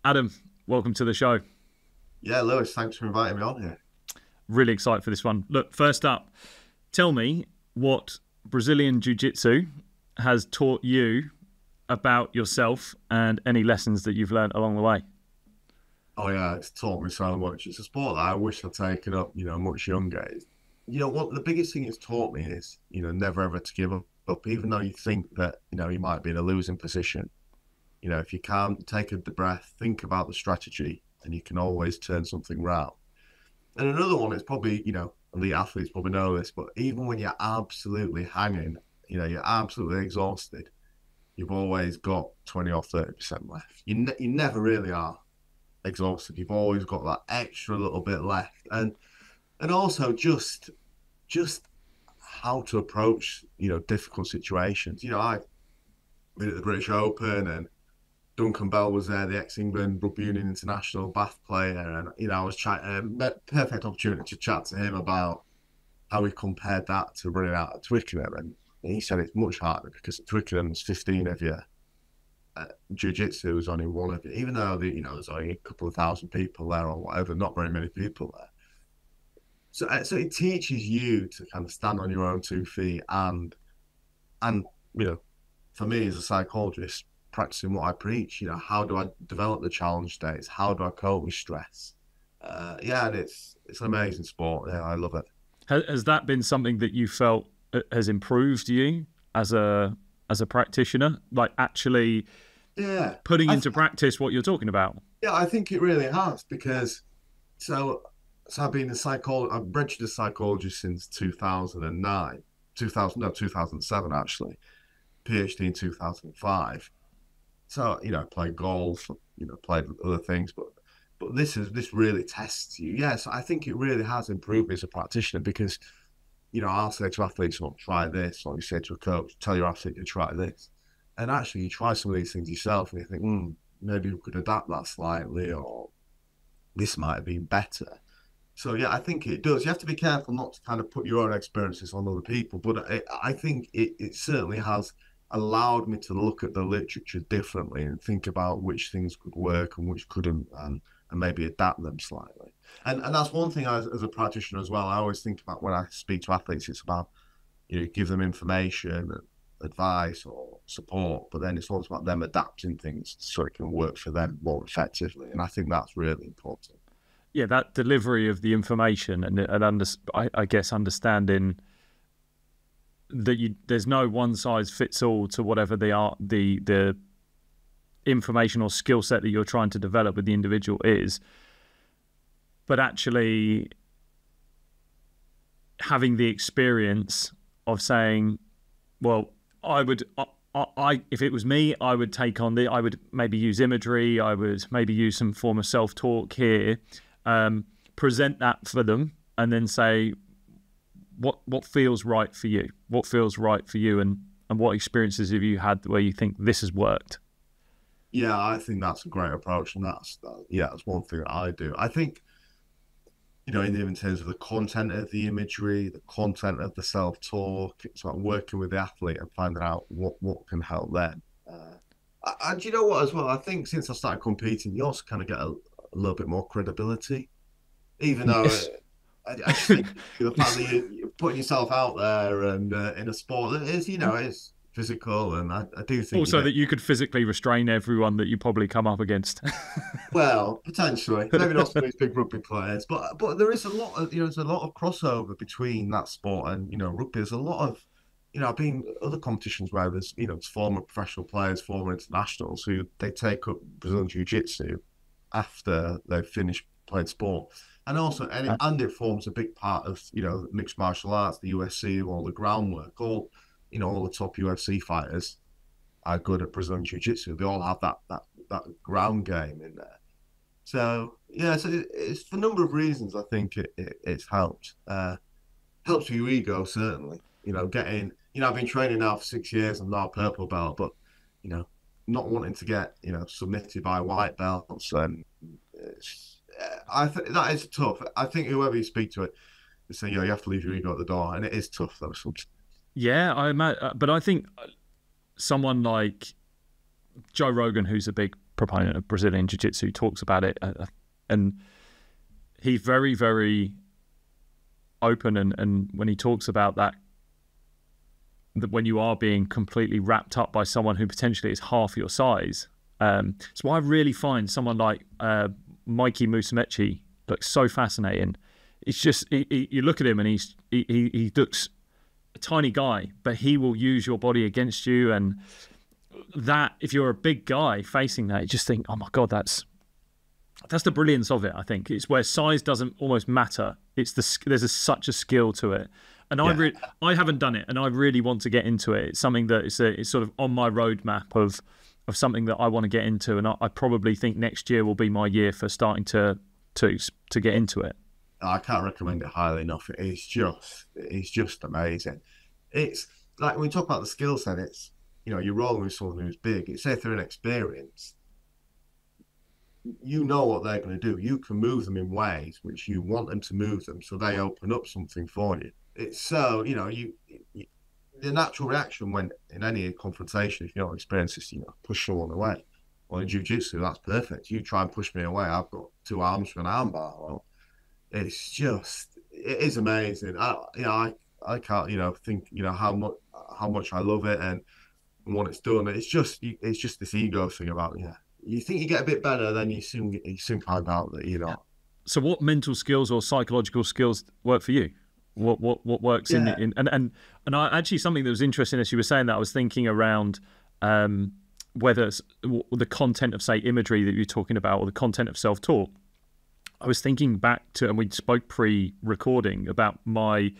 Adam, welcome to the show. Yeah, Lewis, thanks for inviting me on here. Really excited for this one. Look, first up, tell me what Brazilian Ju Jitsu has taught you about yourself and any lessons that you've learned along the way. Oh yeah, it's taught me so much. It's a sport that I wish I'd taken up, much younger. What the biggest thing it's taught me is, never ever to give up, even though you think that, you might be in a losing position. If you can't take a breath, think about the strategy, and you can always turn something round. And another one is probably, elite athletes probably know this, but even when you're absolutely hanging, you're absolutely exhausted, you've always got 20 or 30% left. You never really are exhausted. You've always got that extra little bit left. And also just how to approach, difficult situations. I've been at the British Open and Duncan Bell was there, the ex-England Rugby Union International Bath player, and I was chatting, perfect opportunity to chat to him about how he compared that to running out at Twickenham, and he said it's much harder because at Twickenham there's 15 of you, Jiu-Jitsu was only one of you, even though there's only a couple of thousand people there or whatever, not very many people there. So it teaches you to kind of stand on your own 2 feet, and for me as a psychologist, practicing what I preach. How do I develop the challenge states? How do I cope with stress? And it's an amazing sport. Yeah, I love it. Has that been something that you felt has improved you as a practitioner, like actually Yeah, putting I into practice what you're talking about? yeah, I think it really has because so I've been I've registered as a psychologist since 2009, 2000 no 2007 actually, PhD in 2005. So, played golf, played other things, but this really tests you. Yes, I think it really has improved me as a practitioner because, I'll say to athletes, "Oh, try this," or you say to a coach, "Tell your athlete to try this," and actually you try some of these things yourself, and you think, maybe we could adapt that slightly, or this might have been better. So yeah, I think it does. You have to be careful not to kind of put your own experiences on other people, but I think it certainly has allowed me to look at the literature differently and think about which things could work and which couldn't, and maybe adapt them slightly. And that's one thing as a practitioner as well. I always think about when I speak to athletes, it's about give them information, advice, or support, but then it's also about them adapting things so it can work for them more effectively. And I think that's really important. Yeah, that delivery of the information I guess understanding that there's no one size fits all to whatever the information or skill set that you're trying to develop with the individual is, but actually having the experience of saying, well, I would, if it was me, I would take on I would maybe use imagery, I would maybe use some form of self-talk here, present that for them, and then say, what feels right for you? What feels right for you, and what experiences have you had where you think this has worked? Yeah, I think that's a great approach, and that's one thing that I do. I think in terms of the content of the imagery, the content of the self-talk, it's about working with the athlete and finding out what can help them. And you know what, as well, I think since I started competing, you also kind of get a little bit more credibility, even though Yes. I just think the fact that you're putting yourself out there and in a sport that is, is physical, and I do think you Also, get. that you could physically restrain everyone that you probably come up against. Well, potentially, maybe not some of these big rugby players, but there is a lot of there's a lot of crossover between that sport and rugby. There's a lot of I've been other competitions where there's it's former professional players, former internationals who they take up Brazilian Jiu Jitsu after they've finished playing sport, and also and it forms a big part of mixed martial arts, the UFC, all the groundwork, all the top UFC fighters are good at Brazilian Jiu Jitsu. They all have that ground game in there. So yeah, it's for a number of reasons. I think it's helped. Helps with your ego certainly. Getting. I've been training now for 6 years. I'm now a purple belt, but not wanting to get submitted by white belts, and I think that is tough. I think whoever you speak to it, they say you have to leave your ego at the door, and it is tough though. Sometimes. Yeah, but I think someone like Joe Rogan, who's a big proponent of Brazilian Ju Jitsu, talks about it, and he's very, very open, and when he talks about that when you are being completely wrapped up by someone who potentially is half your size. So I really find someone like Mikey Musumeci looks so fascinating. It's just you look at him and he looks a tiny guy, but he will use your body against you. And that, if you're a big guy facing that, you just think, oh my God, that's the brilliance of it. I think it's where size doesn't almost matter. It's there's such a skill to it. And I haven't done it, and I really want to get into it. It's something that it's sort of on my roadmap of something that I want to get into, and I probably think next year will be my year for starting to get into it. I can't recommend it highly enough. It's just amazing. It's like when we talk about the skill set, it's, you know, you're rolling with someone who's big. It's if they're inexperienced, you know what they're going to do. You can move them in ways which you want them to move them, so they open up something for you. It's so, you know, the natural reaction when in any confrontation, if you're not experienced, is, you know, push someone away. Well, in jiu-jitsu, that's perfect. You try and push me away, I've got 2 arms for an armbar. Well, it is amazing. I can't, you know, think, you know, how much I love it and what it's done. It's just this ego thing about, yeah. You think you get a bit better, then you soon find out that you're not. So what mental skills or psychological skills work for you? What works in and I actually, something that was interesting as you were saying that, I was thinking around whether the content of, say, imagery that you're talking about, or the content of self-talk. I was thinking back to, and we spoke pre-recording about my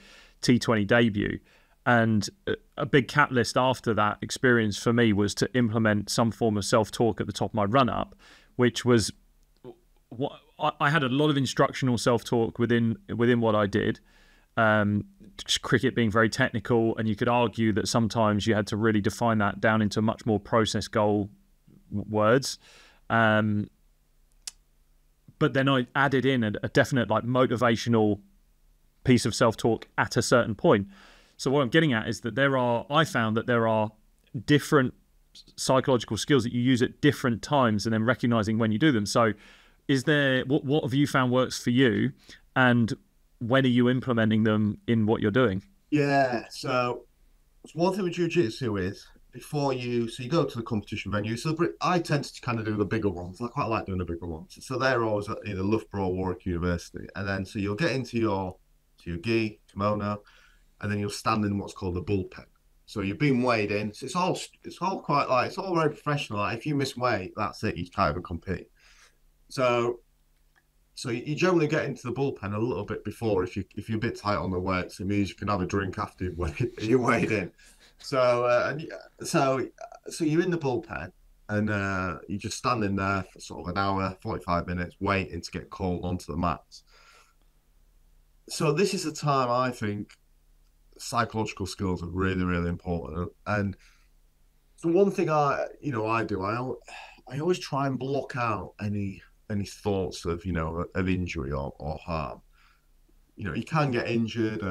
T20 debut, and a big catalyst after that experience for me was to implement some form of self-talk at the top of my run-up, which was what I had a lot of instructional self-talk within what I did. Cricket being very technical, and you could argue that sometimes you had to really define that down into much more process goal words. But then I added in a definite, like, motivational piece of self-talk at a certain point. So what I'm getting at is that I found that there are different psychological skills that you use at different times, and then recognizing when you do them. So what have you found works for you, and when are you implementing them in what you're doing? Yeah, so one thing with jiu-jitsu is so you go to the competition venue. So I tend to kind of do the bigger ones. I quite like doing the bigger ones. So they're always at either Loughborough or Warwick University. And then so you'll get into your gi, kimono, and then you'll stand in what's called the bullpen. So you've been weighed in. So it's all quite like, it's all very professional. Like, if you miss weight, that's it. You can't even compete. So you generally get into the bullpen a little bit before, if you're a bit tight on the weights. It means you can have a drink after you're weighed in. So you're in the bullpen, and you're just standing there for sort of an hour, 45 minutes, waiting to get called onto the mats. So this is a time I think psychological skills are really, really important. And so one thing I do, I always try and block out any thoughts of, you know, of injury or harm. You know, you can get injured,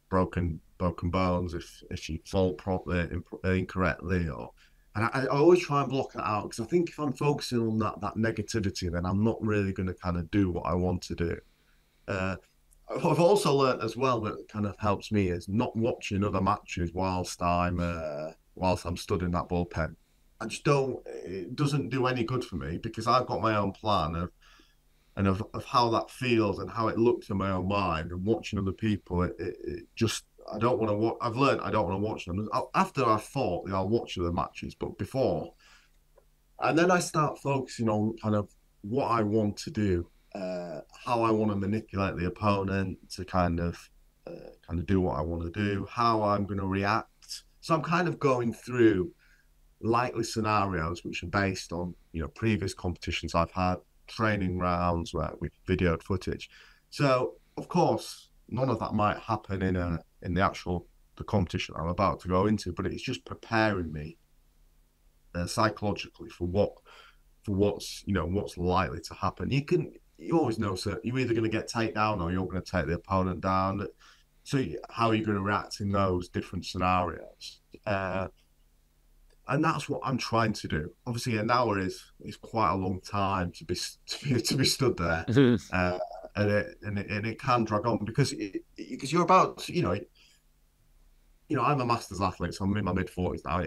broken bones if you fall properly incorrectly, and I always try and block that out, because I think if I'm focusing on that negativity, then I'm not really going to kind of do what I want to do. I've also learned as well that kind of helps me is not watching other matches whilst I'm stood in that bullpen. It doesn't do any good for me, because I've got my own plan of how that feels and how it looks in my own mind, and watching other people. It just, I don't want to watch. I've learned I don't want to watch them. After I've fought, I'll watch the matches, but before, and then I start focusing on kind of what I want to do, how I want to manipulate the opponent to kind of do what I want to do, how I'm going to react. So I'm kind of going through likely scenarios which are based on, you know, previous competitions I've had, training rounds where we've videoed footage. So of course none of that might happen in the competition I'm about to go into, but it's just preparing me psychologically for what's likely to happen. You always know, sir, you're either going to get taken down or you're going to take the opponent down. So how are you going to react in those different scenarios? And that's what I'm trying to do. Obviously, an hour is quite a long time to be stood there, uh, and it can drag on because you're about I'm a masters athlete, so I'm in my mid 40s now.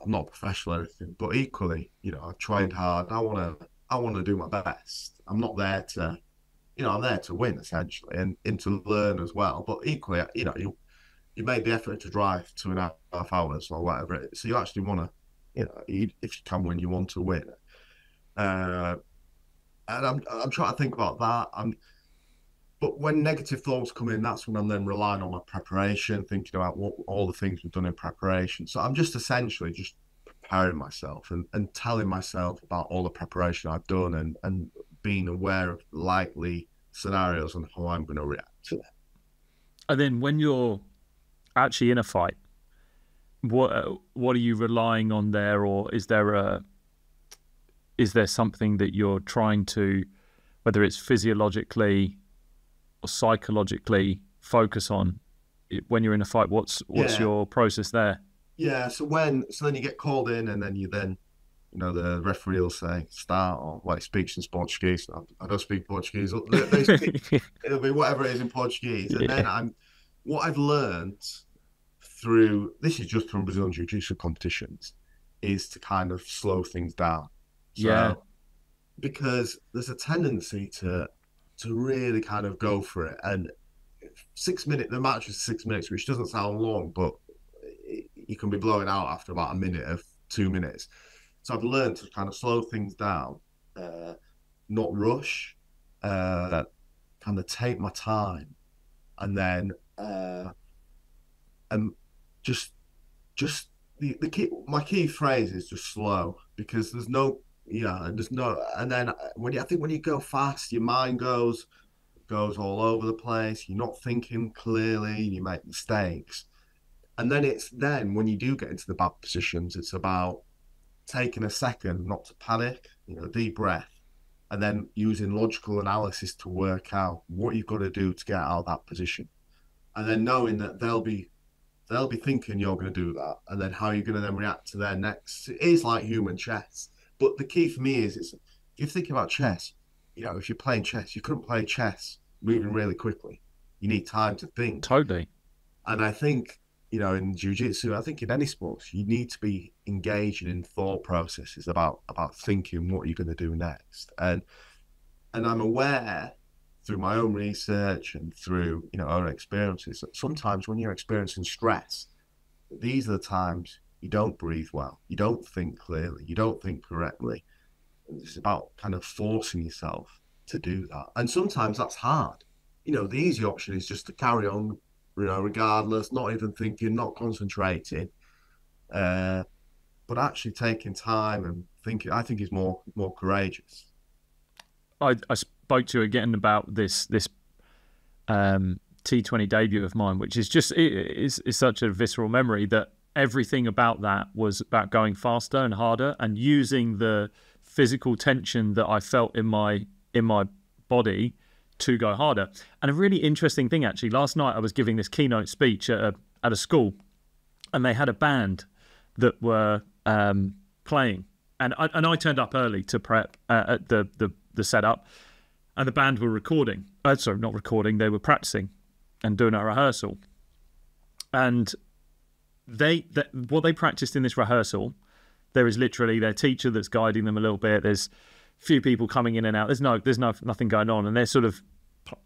I'm not professional or anything, but equally, I've trained hard. I want to do my best. I'm not there to, I'm there to win essentially and to learn as well. But equally, you made the effort to drive 2.5 hours or whatever it is. So you actually want to, if you can win, you want to win. Uh, and I'm trying to think about that. But when negative thoughts come in, that's when I'm then relying on my preparation, thinking about all the things we've done in preparation. So I'm just essentially just preparing myself and telling myself about all the preparation I've done and being aware of likely scenarios and how I'm going to react to them. And then when you're actually in a fight, what are you relying on there, or is there something that you're trying to, whether it's physiologically or psychologically, focus on when you're in a fight? What's your process there? Yeah, so then you get called in, and then the referee will say start, or he speaks in Portuguese. I don't speak Portuguese. They speak, it'll be whatever it is in Portuguese, and then what I've learned through this is just from Brazilian Ju Jitsu competitions is to kind of slow things down. So, because there's a tendency to really kind of go for it, and 6 minutes, the match is 6 minutes, which doesn't sound long, but you can be blowing out after about a minute of 2 minutes. So I've learned to kind of slow things down, not rush, kind of take my time, and then just the key. My key phrase is just slow, because there's no, and then when you go fast, your mind goes all over the place. You're not thinking clearly. You make mistakes. And then when you do get into the bad positions, it's about taking a second not to panic, deep breath, and then using logical analysis to work out what you've got to do to get out of that position. And then knowing that they'll be thinking you're going to do that, and then how you're going to then react to their next. It is like human chess. But the key for me is, if you're thinking about chess, if you're playing chess, you couldn't play chess moving really quickly. You need time to think. Totally. And I think, in jiu-jitsu, I think in any sports, you need to be engaging in thought processes about thinking what you're going to do next. And I'm aware through my own research and through, own experiences, that sometimes when you're experiencing stress, these are the times you don't breathe well, you don't think clearly, you don't think correctly. It's about kind of forcing yourself to do that. And sometimes that's hard. The easy option is just to carry on, regardless, not even thinking, not concentrating. But actually taking time and thinking, I think, is more courageous. I spoke to you again about this T20 debut of mine, which is just is such a visceral memory, that everything about that was about going faster and harder and using the physical tension that I felt in my body to go harder. And a really interesting thing, actually, last night I was giving this keynote speech at a school, and they had a band that were playing, and I turned up early to prep at the setup, and the band were recording. Sorry, not recording. They were practicing and doing a rehearsal. And what they practiced in this rehearsal, there is literally their teacher that's guiding them a little bit. There's a few people coming in and out. There's nothing going on, and they're sort of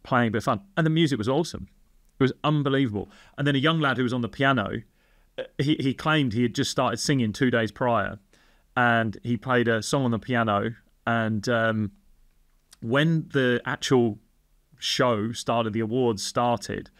playing a bit of fun. And the music was awesome. It was unbelievable. And then a young lad who was on the piano, he claimed he had just started singing 2 days prior, and he played a song on the piano. And when the actual show started, the awards started,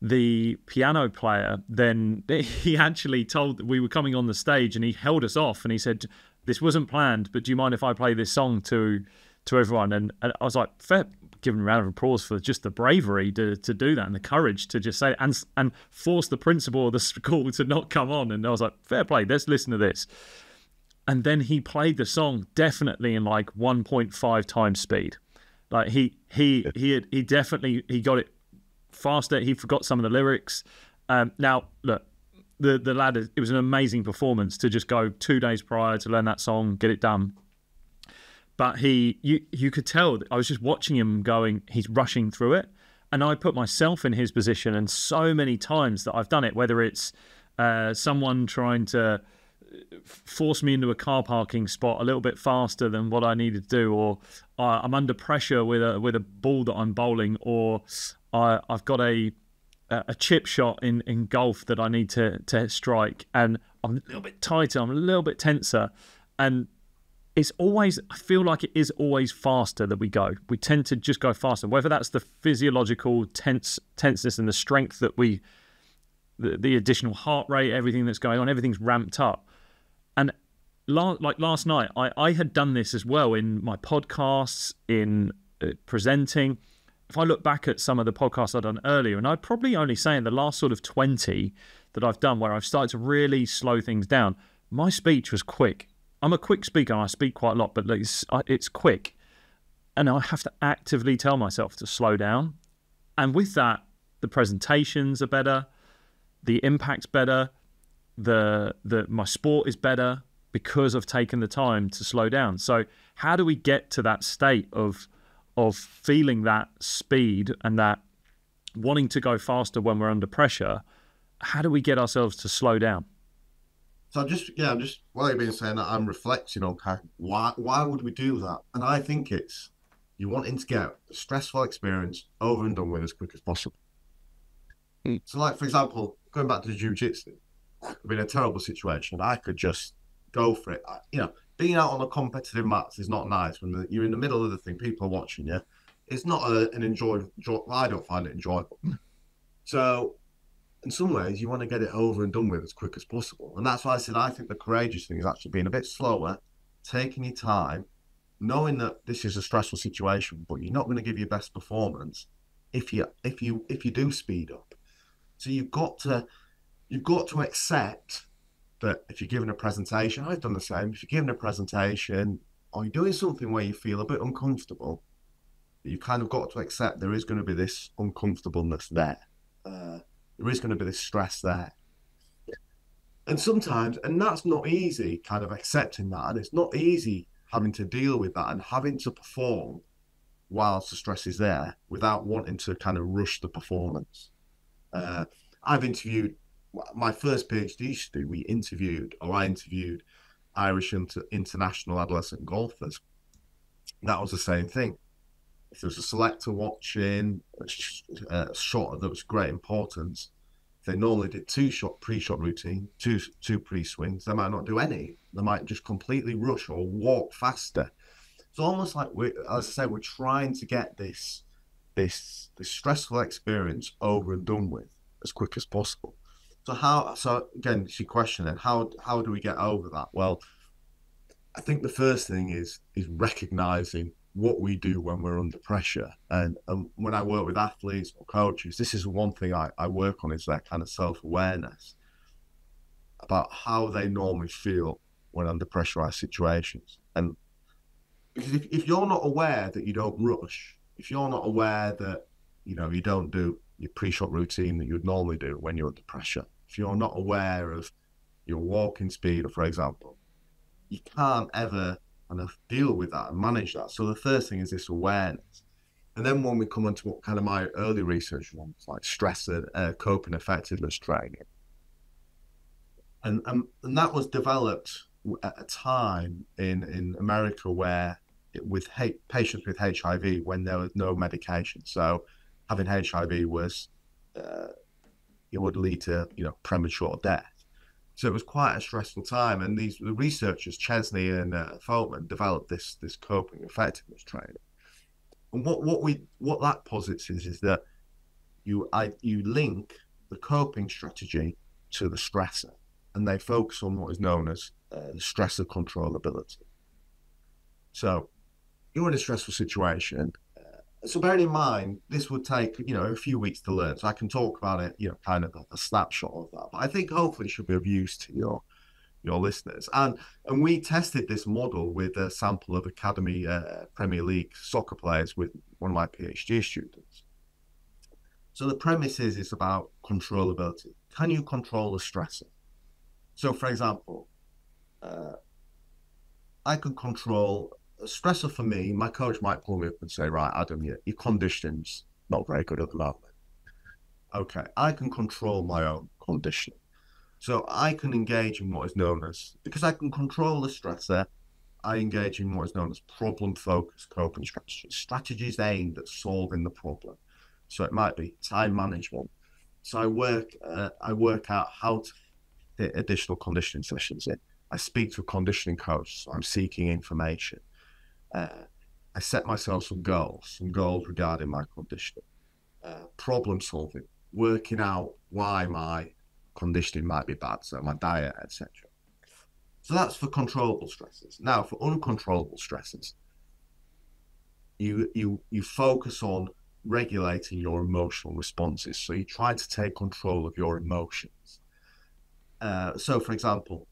the piano player, then he actually told, we were coming on the stage, and he held us off, and he said, "This wasn't planned, but do you mind if I play this song to everyone?" And I was like, fair, giving a round of applause for just the bravery to do that, and the courage to just say it, and force the principal of the school to not come on. And I was like, fair play, let's listen to this. And then he played the song definitely in like 1.5 times speed. Like he definitely got it faster. He forgot some of the lyrics. Now look, the lad, it was an amazing performance to just go 2 days prior to learn that song, get it done. But you could tell, I was just watching him going, he's rushing through it. And I put myself in his position, and so many times that I've done it, whether it's someone trying to force me into a car parking spot a little bit faster than what I needed to do, or I'm under pressure with a ball that I'm bowling, or I've got a chip shot in golf that I need to strike, and I'm a little bit tighter, I'm a little bit tenser, and it's always, I feel like it is always faster that we go. We tend to just go faster, whether that's the physiological tenseness and the strength that the additional heart rate, everything that's going on, everything's ramped up. And like last night, I had done this as well in my podcasts, in presenting. If I look back at some of the podcasts I've done earlier, and I'd probably only say in the last sort of 20 that I've done where I've started to really slow things down, my speech was quick. I'm a quick speaker, and I speak quite a lot, but it's quick. And I have to actively tell myself to slow down. And with that, the presentations are better, the impact's better, my sport is better because I've taken the time to slow down. So how do we get to that state of feeling that speed and that wanting to go faster when we're under pressure? How do we get ourselves to slow down? So I'm just while you've been saying that, I'm reflecting on kind of why would we do that? And I think it's you wanting to get a stressful experience over and done with as quick as possible. So, like for example, going back to Jiu-Jitsu, I've been in a terrible situation. I could just go for it. Being out on a competitive mats is not nice when you're in the middle of the thing. People are watching you. It's not an enjoyable. I don't find it enjoyable. So, in some ways, you want to get it over and done with as quick as possible. And that's why I said I think the courageous thing is actually being a bit slower, taking your time, knowing that this is a stressful situation, but you're not going to give your best performance if you do speed up. So you've got to accept that if you're giving a presentation, I've done the same. If you're giving a presentation or you're doing something where you feel a bit uncomfortable, you've kind of got to accept there is going to be this uncomfortableness there. There is going to be this stress there. And sometimes, and that's not easy, kind of accepting that. And it's not easy having to deal with that and having to perform whilst the stress is there without wanting to kind of rush the performance. I've interviewed, my first PhD student, I interviewed Irish international adolescent golfers. That was the same thing. If there was a selector watching a shot that was great importance, if they normally did two pre-shot routine, two pre-swings, they might not do any. They might just completely rush or walk faster. It's almost like as I say, we're trying to get this stressful experience over and done with as quick as possible. So again, it's your question then, how do we get over that? Well, I think the first thing is recognizing what we do when we're under pressure. And when I work with athletes or coaches, this is one thing I work on, is that kind of self-awareness about how they normally feel when under pressurized situations. And because if you're not aware that you don't rush, if you're not aware that, you don't do your pre-shot routine that you would normally do when you're under pressure, if you're not aware of your walking speed, for example, you can't ever kind of deal with that and manage that. So the first thing is this awareness. And then when we come on to what kind of my early research was, like stress and coping effectiveness training. And that was developed at a time in America where patients with HIV, when there was no medication. So having HIV was, it would lead to, premature death. So it was quite a stressful time, and the researchers Chesney and Foltman developed this coping effectiveness training. And what that posits is that you link the coping strategy to the stressor, and they focus on what is known as the stressor controllability. So you're in a stressful situation. So bearing in mind, this would take, a few weeks to learn. So I can talk about it, kind of a snapshot of that. But I think hopefully it should be of use to your listeners. And we tested this model with a sample of Academy Premier League soccer players with one of my PhD students. So the premise is it's about controllability. can you control the stressor? So, for example, uh, I can control a stressor for me. My coach might pull me up and say, right, Adam, your conditioning's not very good at the moment. Okay, I can control my own conditioning. So I can engage in what is known as, because I can control the stressor, I engage in what is known as problem-focused coping strategies, strategies aimed at solving the problem. So it might be time management. So I work out how to fit additional conditioning sessions in. I speak to a conditioning coach, so I'm seeking information. Uh, I set myself some goals regarding my conditioning. Problem solving, working out why my conditioning might be bad, so my diet, etc. So that's for controllable stresses. Now, for uncontrollable stresses, you focus on regulating your emotional responses. So you try to take control of your emotions. So, for example,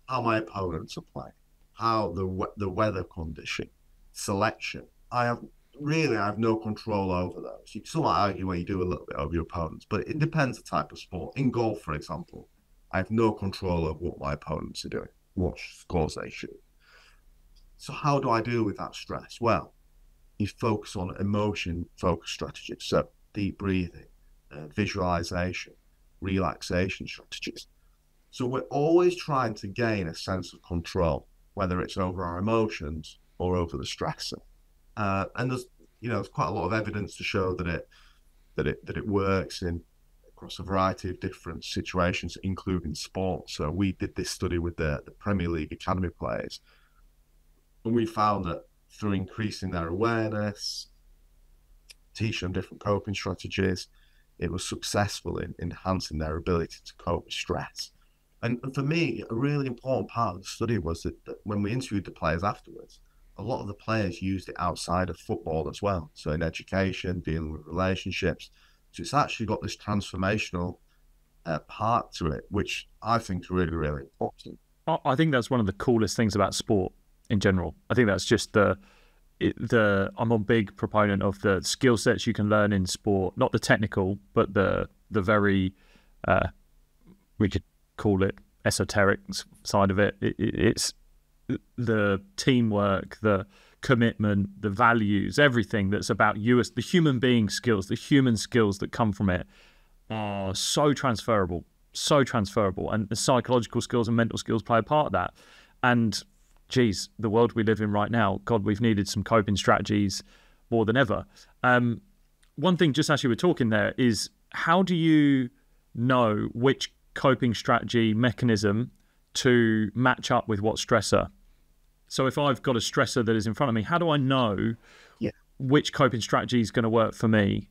how my opponents are playing, how the weather condition, selection. I have no control over those. You can might argue where you do a little bit over your opponents, but it depends the type of sport. In golf, for example, I have no control over what my opponents are doing, what scores they shoot. So how do I deal with that stress? Well, you focus on emotion-focused strategies, so deep breathing, visualization, relaxation strategies. So we're always trying to gain a sense of control, whether it's over our emotions or over the stressor. And there's quite a lot of evidence to show that it works across a variety of different situations, including sports. So we did this study with the Premier League academy players, and we found that through increasing their awareness, teaching them different coping strategies, it was successful in enhancing their ability to cope with stress. And for me, a really important part of the study was that when we interviewed the players afterwards, a lot of the players used it outside of football as well. So in education, dealing with relationships. So it's actually got this transformational part to it, which I think is really, really important. I think that's one of the coolest things about sport in general. I think that's just I'm a big proponent of the skill sets you can learn in sport, not the technical, but the very, we could call it esoteric side of it. It's the teamwork, the commitment, the values, everything that's about you as the human being skills, the human skills that come from it are so transferable, and the psychological skills and mental skills play a part of that. And geez, the world we live in right now, God, we've needed some coping strategies more than ever. One thing, just as you were talking there, is how do you know which coping strategy mechanism to match up with what stressor? So if I've got a stressor that is in front of me, how do I know which coping strategy is going to work for me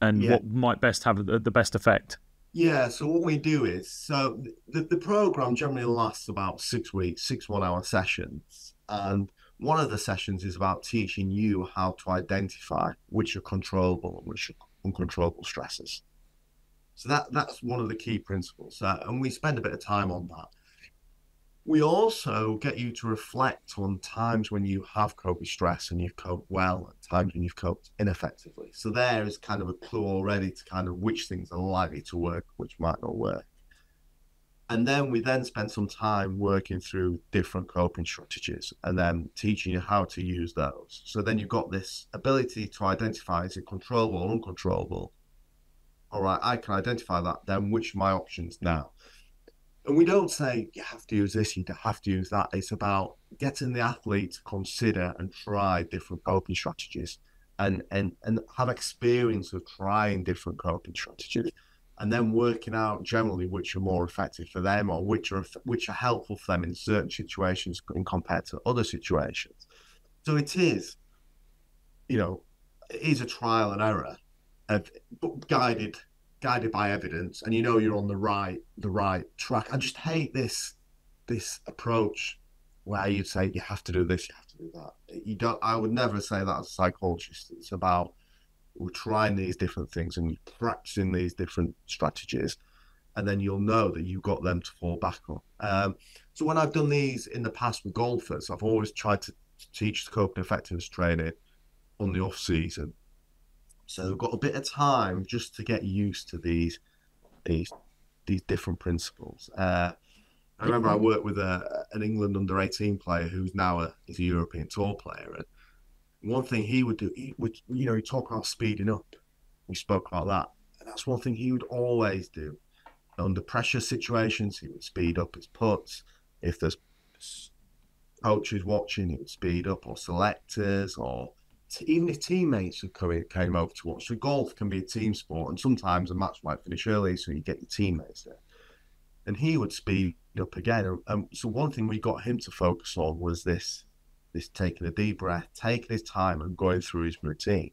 and what might best have the best effect? Yeah, so what we do is, so the program generally lasts about 6 weeks, 6 1-hour sessions. And one of the sessions is about teaching you how to identify which are controllable and which are uncontrollable stresses. So that's one of the key principles. And we spend a bit of time on that. We also get you to reflect on times when you have coped with stress and you've coped well, and times when you've coped ineffectively. So there is kind of a clue already to kind of which things are likely to work, which might not work. And then we then spend some time working through different coping strategies and then teaching you how to use those. So then you've got this ability to identify, is it controllable or uncontrollable? All right, I can identify that. Then which are my options now? And we don't say you have to use this, you have to use that. It's about getting the athlete to consider and try different coping strategies and have experience of trying different coping strategies and then working out generally which are more effective for them or which are helpful for them in certain situations compared to other situations. So it is, it is a trial and error, but guided by evidence, and you're on the right track. I just hate this approach where you say you have to do this, you have to do that. You don't. I would never say that as a psychologist. It's about we're trying these different things and you're practicing these different strategies, and then you'll know that you've got them to fall back on. So when I've done these in the past with golfers, I've always tried to teach the coping effectiveness training on the off season. So we've got a bit of time just to get used to these these different principles. I remember I worked with an England under-18 player who's now is a European tour player, and one thing he would do, he would, he'd talk about speeding up. We spoke about that, and that's one thing he would always do. Under pressure situations, he would speed up his puts. If there's coaches watching, he would speed up, or selectors, or even if teammates came over to watch. So golf can be a team sport, and sometimes a match might finish early, so you get your teammates there. And he would speed up again. So one thing we got him to focus on was this taking a deep breath, taking his time and going through his routine.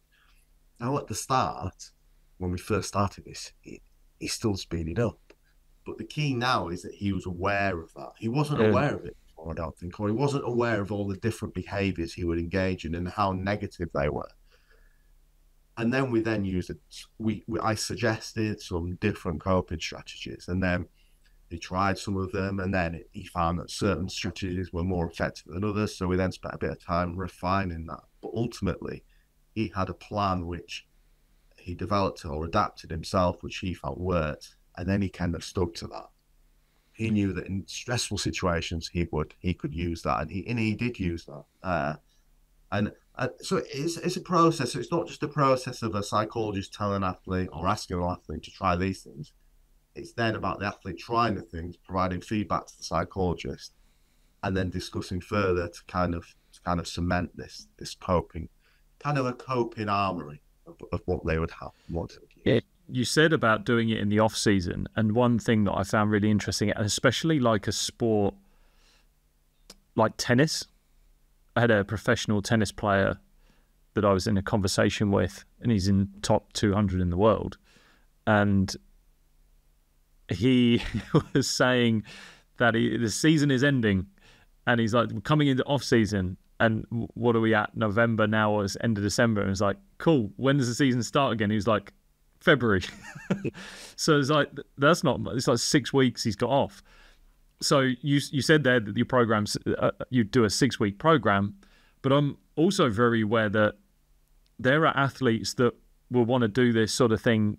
Now at the start, when we first started this, he's still speeding up. But the key now is that he was aware of that. He wasn't aware of it before, I don't think, or he wasn't aware of all the different behaviors he would engage in and how negative they were. And then we used it. I suggested some different coping strategies, and then he tried some of them, and then he found that certain strategies were more effective than others. So we then spent a bit of time refining that. But ultimately, he had a plan which he developed or adapted himself, which he felt worked. And then he kind of stuck to that. He knew that in stressful situations he could use that, and he did use that. So it's a process. So it's not just a process of a psychologist telling an athlete or asking an athlete to try these things. It's then about the athlete trying the things, providing feedback to the psychologist, and then discussing further to kind of cement this coping, kind of a coping armory of what they would have. Yeah. You said about doing it in the off season, and one thing that I found really interesting, especially like a sport like tennis. I had a professional tennis player that I was in a conversation with, and he's in top 200 in the world, and he was saying that the season is ending, and he's like, we're coming into off season, and what are we at, November now, or it's end of December? And it's like, cool, when does the season start again? He was like, February. So it's like, it's like 6 weeks he's got off. So you said there that your programs, you do a 6-week program, but I'm also very aware that there are athletes that will want to do this sort of thing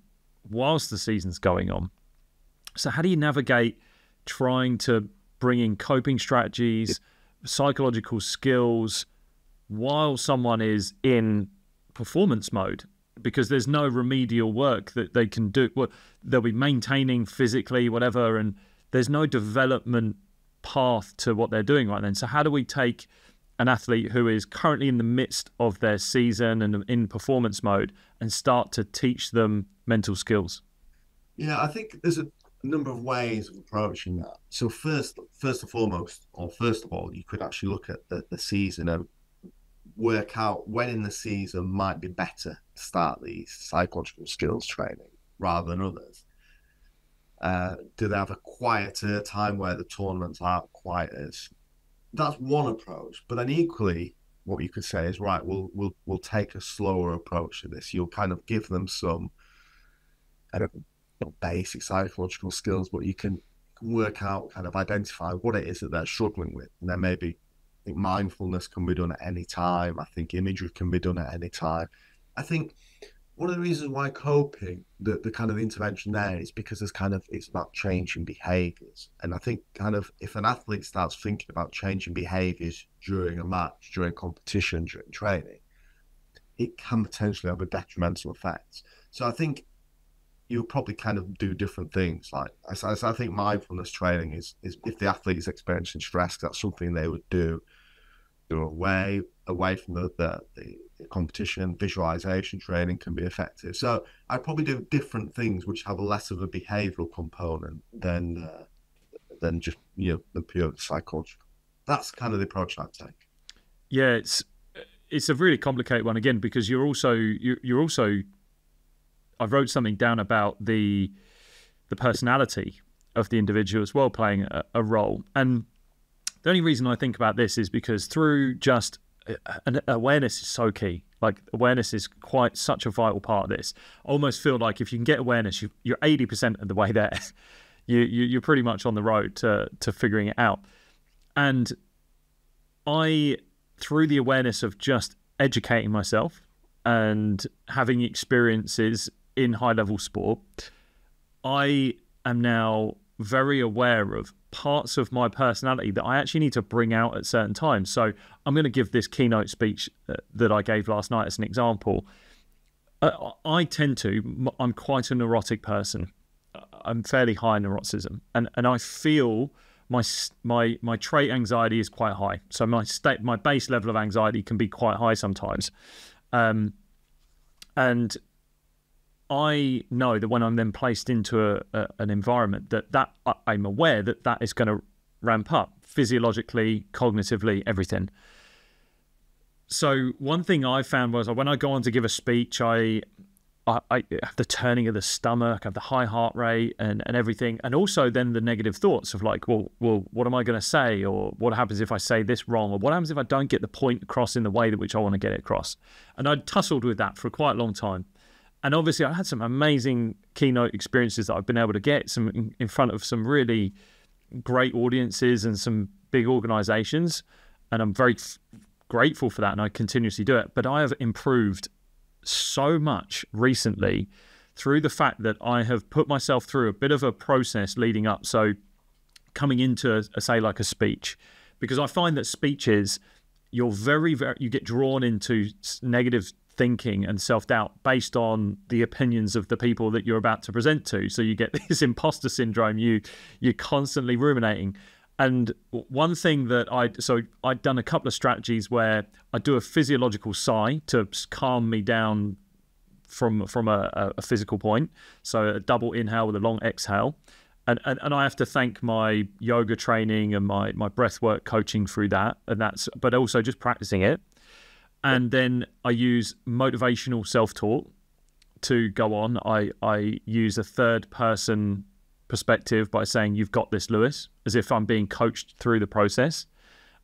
whilst the season's going on. So how do you navigate trying to bring in coping strategies, psychological skills, while someone is in performance mode? Because there's no remedial work that they can do. Well, they'll be maintaining physically, whatever, and there's no development path to what they're doing right then. So how do we take an athlete who is currently in the midst of their season and in performance mode and start to teach them mental skills? Yeah, I think there's a number of ways of approaching that. So first and foremost, or first of all, you could actually look at the season and work out when in the season might be better to start these psychological skills training rather than others. Do they have a quieter time where the tournaments aren't quite as? That's one approach. But then equally, what you could say is, right, we'll take a slower approach to this. You'll kind of give them some basic psychological skills, but you can work out, kind of identify what it is that they're struggling with, and then maybe. I think mindfulness can be done at any time. I think imagery can be done at any time. I think one of the reasons why coping, the kind of intervention there is because it's about changing behaviors. And I think kind of if an athlete starts thinking about changing behaviors during a match, during competition, during training, it can potentially have a detrimental effect. So I think you'll probably kind of do different things. Like I think mindfulness training is if the athlete is experiencing stress, that's something they would do away from the competition. Visualization training can be effective. So I'd probably do different things which have less of a behavioral component than just the pure psychological. That's kind of the approach I'd take. Yeah, it's a really complicated one again, because you're also I wrote something down about the personality of the individual as well playing a role. And the only reason I think about this is because through just awareness is so key. Like awareness is quite such a vital part of this. I almost feel like if you can get awareness, you're 80% of the way there. You're pretty much on the road to figuring it out. And through the awareness of just educating myself and having experiences in high-level sport, I am now very aware of parts of my personality that I actually need to bring out at certain times. So I'm going to give this keynote speech that I gave last night as an example. I'm quite a neurotic person. I'm fairly high in neuroticism, and I feel my trait anxiety is quite high. So my base level of anxiety can be quite high sometimes, and I know that when I'm then placed into an environment that I'm aware that is going to ramp up physiologically, cognitively, everything. So one thing I found was when I go on to give a speech, I have the turning of the stomach, I have the high heart rate and everything. And also then the negative thoughts of like, well, what am I going to say? Or what happens if I say this wrong? Or what happens if I don't get the point across in the way that which I want to get it across? And I tussled with that for quite a long time. And obviously I had some amazing keynote experiences that I've been able to get some in front of some really great audiences and some big organizations. And I'm very grateful for that. And I continuously do it. But I have improved so much recently through the fact that I have put myself through a bit of a process leading up. So coming into say like a speech, because I find that speeches, you get drawn into negative thinking and self-doubt based on the opinions of the people that you're about to present to. So you get this imposter syndrome, you're constantly ruminating. And one thing that I'd done a couple of strategies where I do a physiological sigh to calm me down from a physical point. So a double inhale with a long exhale. And I have to thank my yoga training and my breathwork coaching through that. But also just practicing it. And then I use motivational self-talk to go on. I use a third person perspective by saying, "You've got this, Lewis," as if I'm being coached through the process.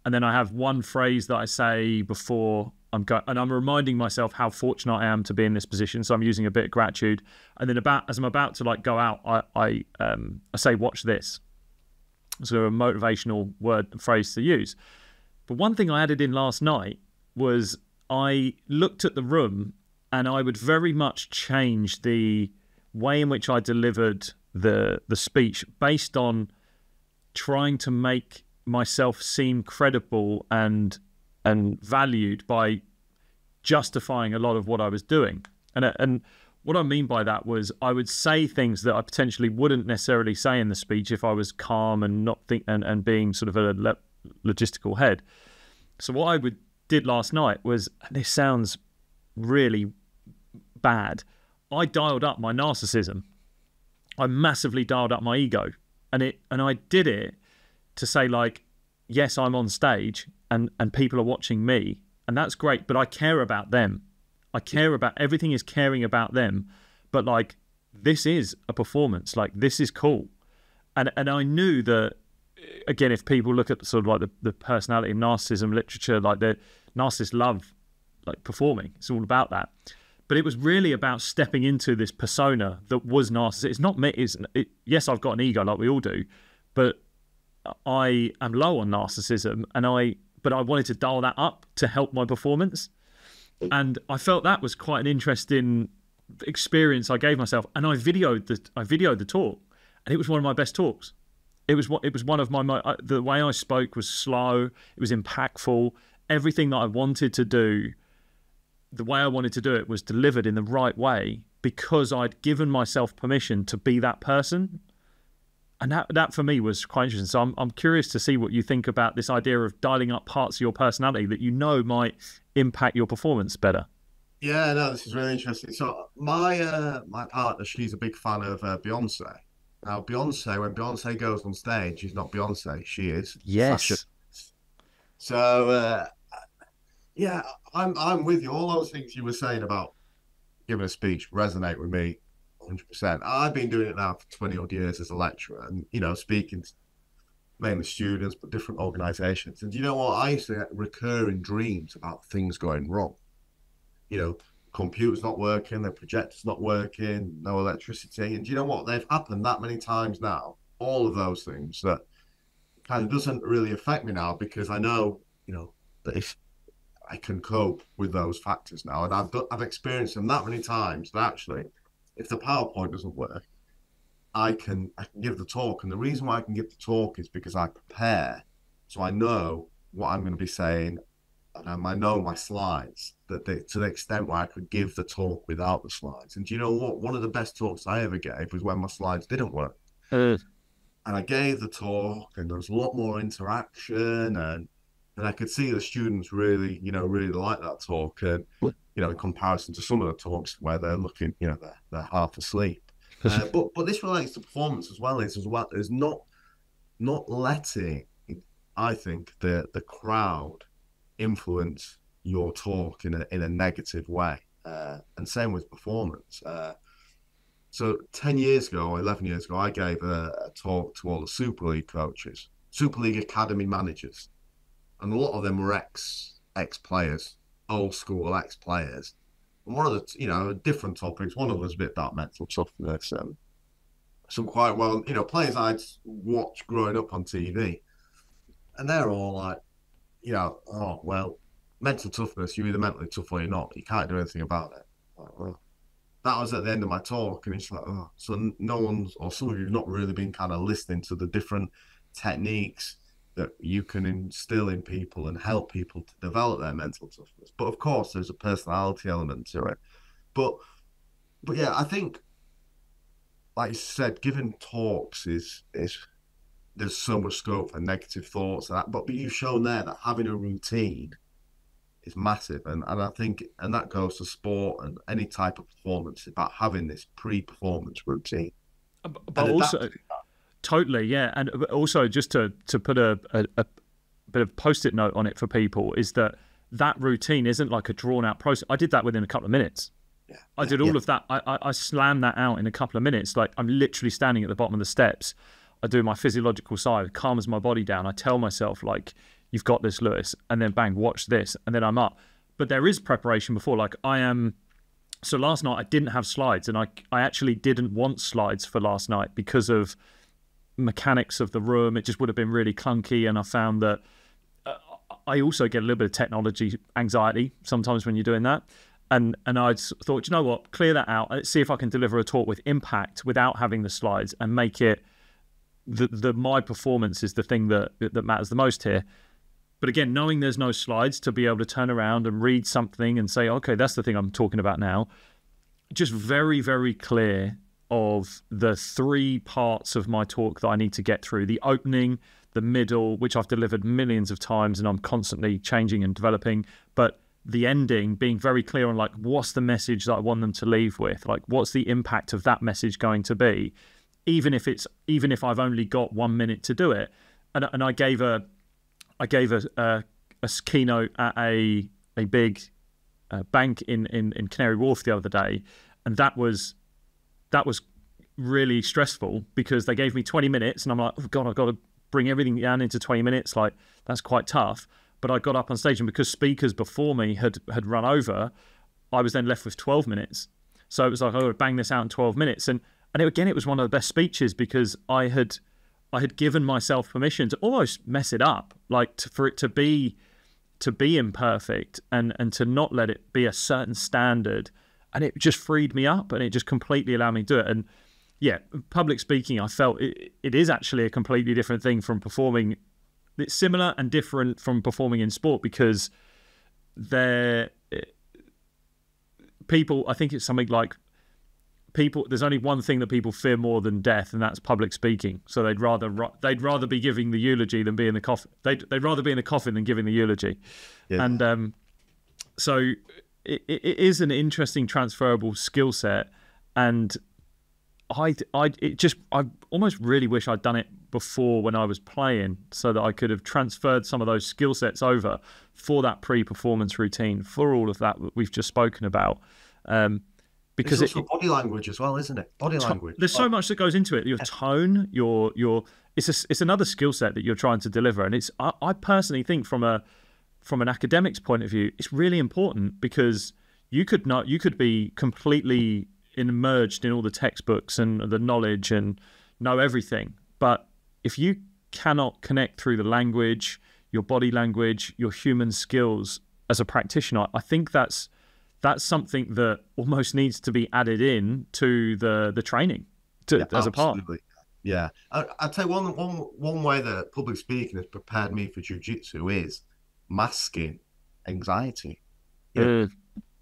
And then I have one phrase that I say before I'm going, and I'm reminding myself how fortunate I am to be in this position. So I'm using a bit of gratitude. And then as I'm about to like go out, I say, "Watch this." So a motivational phrase to use. But one thing I added in last night was I looked at the room and I would very much change the way in which I delivered the speech based on trying to make myself seem credible and valued by justifying a lot of what I was doing. And what I mean by that was I would say things that I potentially wouldn't necessarily say in the speech if I was calm and not and being sort of a logistical head. So what I did last night was, and this sounds really bad, I dialed up my narcissism. I massively dialed up my ego, and I did it to say like, yes, I'm on stage and people are watching me, and that's great, but I care about them. I care about everything is caring about them, but like this is a performance, like this is cool. And I knew that, again, if people look at sort of like the personality of narcissism literature, like the narcissists love like performing. It's all about that. But it was really about stepping into this persona that was narcissist. It's not me. Yes, I've got an ego like we all do, but I am low on narcissism, but I wanted to dial that up to help my performance. And I felt that was quite an interesting experience I gave myself. And I videoed the talk, and it was one of my best talks. It was one of the way I spoke was slow. It was impactful. Everything that I wanted to do, the way I wanted to do it, was delivered in the right way because I'd given myself permission to be that person. And that for me was quite interesting. So I'm curious to see what you think about this idea of dialing up parts of your personality that you know might impact your performance better. Yeah, no, this is really interesting. So my partner, she's a big fan of Beyonce. Now, Beyonce, when Beyonce goes on stage, she's not Beyonce, she is fashion. Yes. So yeah, I'm with you. All those things you were saying about giving a speech resonate with me 100%. I've been doing it now for 20 odd years as a lecturer, and speaking to mainly students, but different organizations. And you know what? I used to get recurring dreams about things going wrong. Computer's not working, the projector's not working, no electricity. And do you know what? They've happened that many times now, all of those things, that kind of doesn't really affect me now because I know, that if I can cope with those factors now, and I've experienced them that many times that actually, if the PowerPoint doesn't work, I can give the talk, and the reason why I can give the talk is because I prepare, so I know what I'm going to be saying, and I know my slides to the extent where I could give the talk without the slides. And do you know what? One of the best talks I ever gave was when my slides didn't work, Uh, and I gave the talk, and there was a lot more interaction, and I could see the students really, really like that talk, and in comparison to some of the talks where they're looking, they're half asleep. But this relates to performance as well. Is not letting, I think, the crowd influence your talk in a negative way, and same with performance. So 10 years ago, or 11 years ago, I gave a talk to all the Super League coaches, Super League Academy managers, and a lot of them were ex players, old school ex players. And one of the different topics. One of them was a bit about mental toughness. Some quite well, players I'd watched growing up on TV, and they're all like, oh well, mental toughness. You're either mentally tough or you're not. You can't do anything about it. Like, well, that was at the end of my talk, and it's like, oh, so no one's, or some of you've not really been kind of listening to the different techniques that you can instill in people and help people to develop their mental toughness. But of course, there's a personality element to it. But yeah, I think, like you said, giving talks is there's so much scope for negative thoughts and that. But you've shown there that having a routine is massive, and I think, and that goes to sport and any type of performance, about having this pre-performance routine. But also, totally, yeah, and also just to put a bit of post-it note on it for people is that routine isn't like a drawn-out process. I did that within a couple of minutes. Yeah, I did all of that. I slammed that out in a couple of minutes. Like, I'm literally standing at the bottom of the steps. I do my physiological side, calms my body down. I tell myself, like, you've got this, Lewis, and then bang, watch this, and then I'm up. But there is preparation before. Like, so last night I didn't have slides, and I actually didn't want slides for last night because of mechanics of the room. It just would have been really clunky, and I found that I also get a little bit of technology anxiety sometimes when you're doing that. And I thought, you know what, clear that out. Let's see if I can deliver a talk with impact without having the slides, and make it my performance is the thing that matters the most here. But again, knowing there's no slides, to be able to turn around and read something and say, okay, that's the thing I'm talking about now. Just very, very clear of the three parts of my talk that I need to get through: the opening, the middle, which I've delivered millions of times and I'm constantly changing and developing, but the ending, being very clear on, like, what's the message that I want them to leave with? Like, what's the impact of that message going to be? Even if I've only got 1 minute to do it. And I gave a keynote at a big bank in Canary Wharf the other day, and that was really stressful because they gave me 20 minutes, and I'm like, oh God, I've got to bring everything down into 20 minutes. Like, that's quite tough. But I got up on stage, and because speakers before me had run over, I was then left with 12 minutes. So it was like, I would bang this out in 12 minutes. And it was one of the best speeches because I had given myself permission to almost mess it up, like for it to be imperfect and to not let it be a certain standard. And it just freed me up, and it just completely allowed me to do it. And yeah, public speaking, I felt it is actually a completely different thing from performing. It's similar and different from performing in sport because people, I think it's something like, there's only one thing that people fear more than death, and that's public speaking. So they'd rather be giving the eulogy than be in the coffin. They'd rather be in the coffin than giving the eulogy. Yeah. And so it is an interesting transferable skill set, and I almost really wish I'd done it before when I was playing, so that I could have transferred some of those skill sets over for that pre-performance routine, for all of that we've just spoken about. Because it's also body language as well, isn't it? Body language. There's so much that goes into it. Your tone, it's another skill set that you're trying to deliver, and I personally think from an academics point of view, it's really important because you could be completely immersed in all the textbooks and the knowledge and know everything, but if you cannot connect through the language, your body language, your human skills as a practitioner, I think that's something that almost needs to be added in to the training. Yeah, as a part. absolutely. Yeah, I tell you one way that public speaking has prepared me for jiu-jitsu is masking anxiety. You know, Uh,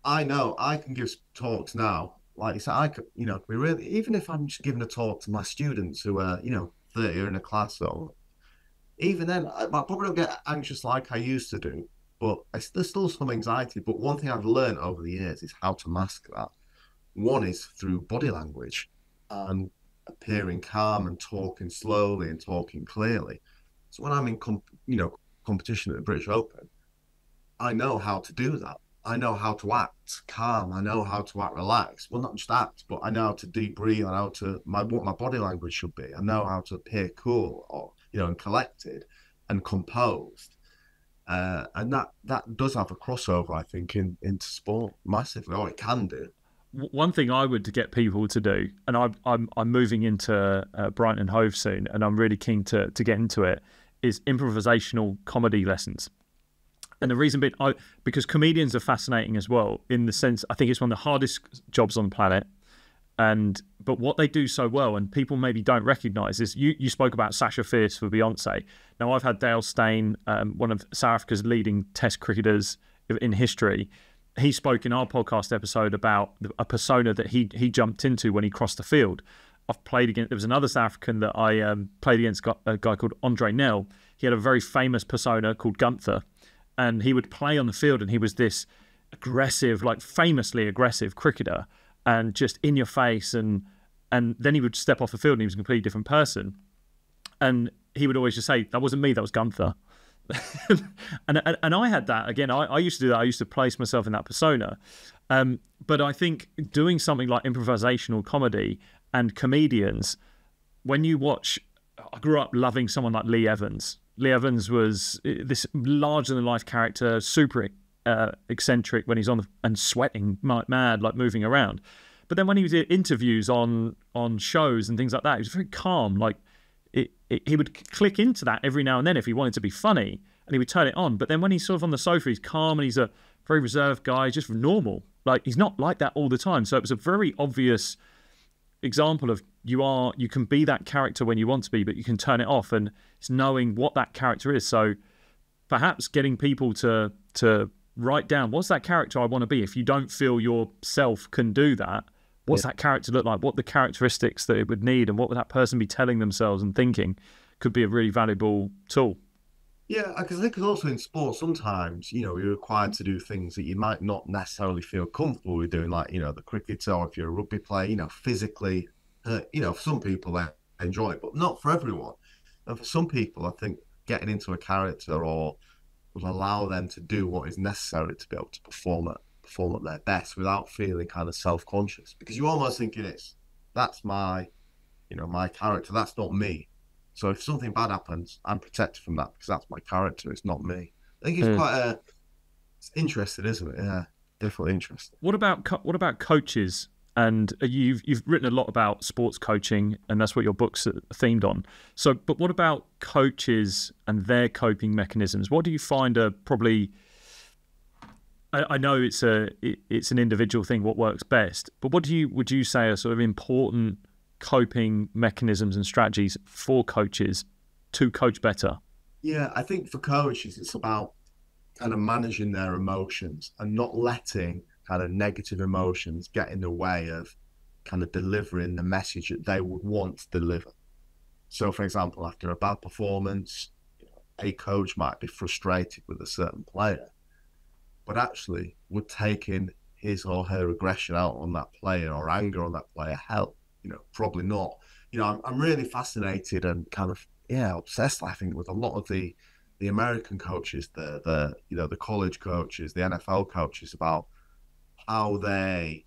I know I can give talks now. Like you said, I could, be really, even if I'm just giving a talk to my students who are, 30 in a class, or even then, I probably don't get anxious like I used to do, but there's still some anxiety. But one thing I've learned over the years is how to mask that. One is through body language and appearing calm and talking slowly and talking clearly. So when I'm in, competition at the British Open, I know how to do that. I know how to act calm. I know how to act relaxed. Well, not just act, but I know how to deep breathe. I know what my body language should be. I know how to appear cool, or and collected and composed. And that does have a crossover, I think, into sport massively, or it can do. One thing I would get people to do, and I'm moving into Brighton and Hove soon, and I'm really keen to get into it, is improvisational comedy lessons. And the reason being, because comedians are fascinating as well, in the sense, I think it's one of the hardest jobs on the planet. But what they do so well, and people maybe don't recognise, is you spoke about Sasha Fierce for Beyonce. Now, I've had Dale Steyn, one of South Africa's leading Test cricketers in history. He spoke in our podcast episode about a persona that he jumped into when he crossed the field. I've played against, there was another South African that I played against, a guy called Andre Nell. He had a very famous persona called Gunther. And he would play on the field, and he was this aggressive, like famously aggressive cricketer, and just in your face. And then he would step off the field, and he was a completely different person. And he would always just say, "That wasn't me, that was Gunther." and I had that again. I used to do that. I used to place myself in that persona. But I think doing something like improvisational comedy and comedians, when you watch, I grew up loving someone like Lee Evans. Lee Evans was this larger-than-life character, super eccentric when he's on and sweating mad, like moving around. But then when he did interviews on shows and things like that, he was very calm. Like he would click into that every now and then if he wanted to be funny, and he would turn it on. But then when he's sort of on the sofa, he's calm and he's a very reserved guy, just normal. Like he's not like that all the time. So it was a very obvious example of you can be that character when you want to be, but you can turn it off, and it's knowing what that character is. So perhaps getting people to write down, what's that character I want to be? If you don't feel yourself can do that, what's that character look like? What the characteristics that it would need, and what would that person be telling themselves and thinking, could be a really valuable tool. Yeah, because I think also in sports, sometimes, you're required to do things that you might not necessarily feel comfortable with doing, like, the cricket, or if you're a rugby player, physically, for some people they enjoy it, but not for everyone. And for some people, I think getting into a character or will allow them to do what is necessary to be able to perform at their best without feeling kind of self-conscious. Because you almost think that's my character, that's not me. So if something bad happens, I'm protected from that because that's my character. It's not me. I think it's it's interesting, isn't it? Yeah, definitely interesting. What about coaches? And you've written a lot about sports coaching, and that's what your book's themed on. So, but what about coaches and their coping mechanisms? What do you find are probably? I know it's an individual thing, what works best, but what would you say are sort of important coping mechanisms and strategies for coaches to coach better? Yeah, I think for coaches, it's about kind of managing their emotions and not letting kind of negative emotions get in the way of kind of delivering the message that they would want to deliver. So, for example, after a bad performance, a coach might be frustrated with a certain player, but actually would taking his or her aggression out on that player or anger on that player help? Probably not. I'm really fascinated and kind of obsessed, I think, with a lot of the American coaches, the college coaches, the NFL coaches, about how they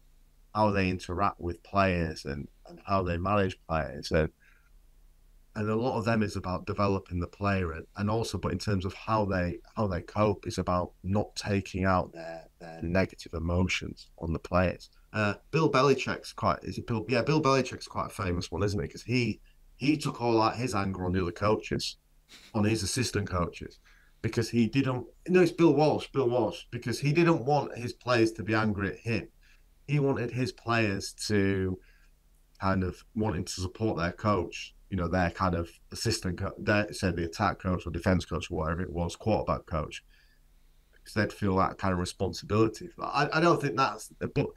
interact with players and how they manage players, and a lot of them is about developing the player, and also, but in terms of how they cope, is about not taking out their negative emotions on the players. Bill Belichick's Bill Belichick's quite a famous one, isn't he? Because he took all that his anger on the other coaches, on his assistant coaches, because he didn't. No, it's Bill Walsh, because he didn't want his players to be angry at him. He wanted his players to kind of wanting to support their coach, their kind of assistant, say the attack coach or defense coach or whatever it was, quarterback coach, because they'd feel that kind of responsibility. I don't think but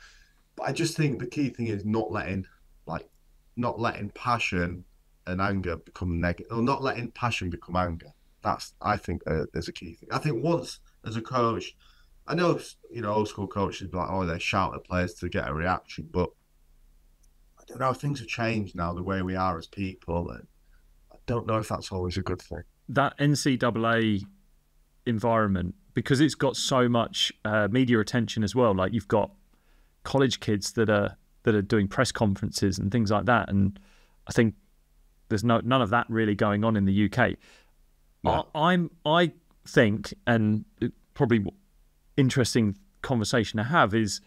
I just think the key thing is not letting passion and anger become negative, or not letting passion become anger. I think there's a key thing. I think once as a coach, I know, old school coaches be like, oh, they shout at players to get a reaction, but I don't know, things have changed now, the way we are as people, and I don't know if that's always a good thing. That NCAA environment, because it's got so much media attention as well, like you've got college kids that are doing press conferences and things like that, and I think there's none of that really going on in the UK. Yeah. I think, and probably interesting conversation to have, is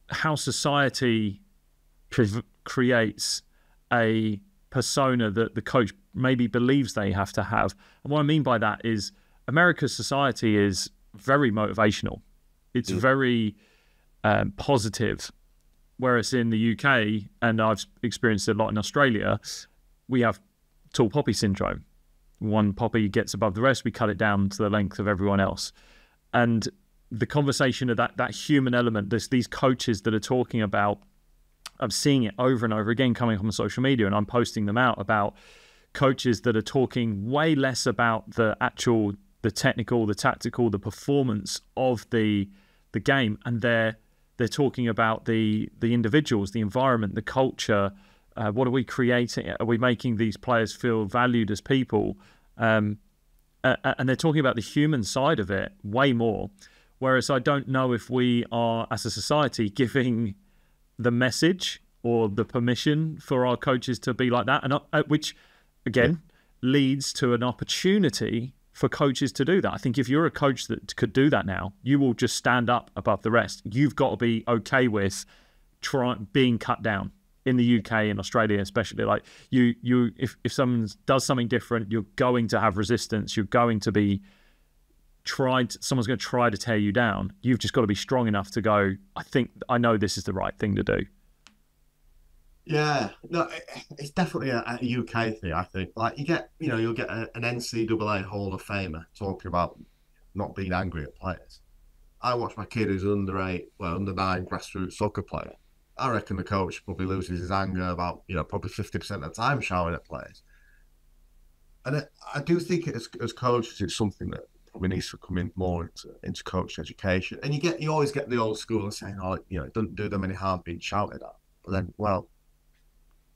how society creates a persona that the coach maybe believes they have to have. And what I mean by that is America's society is very motivational. It's very positive. Whereas in the UK, and I've experienced it a lot in Australia, we have tall poppy syndrome. One poppy gets above the rest, we cut it down to the length of everyone else. And the conversation of that human element, these coaches that are talking about, I'm seeing it over and over again coming from social media, and I'm posting them out about coaches that are talking way less about the technical, the tactical, the performance of the game, and they're talking about the individuals, the environment, the culture. What are we creating? Are we making these players feel valued as people? And they're talking about the human side of it way more. Whereas I don't know if we are, as a society, giving the message or the permission for our coaches to be like that, and which, again, leads to an opportunity for coaches to do that. I think if you're a coach that could do that now, you will just stand up above the rest. You've got to be okay with being cut down. In the UK and Australia especially, like if someone does something different, you're going to have resistance. You're going to be someone's going to try to tear you down. You've just got to be strong enough to go, I know this is the right thing to do. Yeah, no, it's definitely a UK thing, I think. Like you'll get an NCAA Hall of Famer talking about not being angry at players. I watched my kid who's under 9 grassroots soccer player. I reckon the coach probably loses his anger about, probably 50% of the time shouting at players. And I do think as coaches, it's something that probably needs to come in more into coach education. And you always get the old school of saying, oh, it doesn't do them any harm being shouted at. But then, well,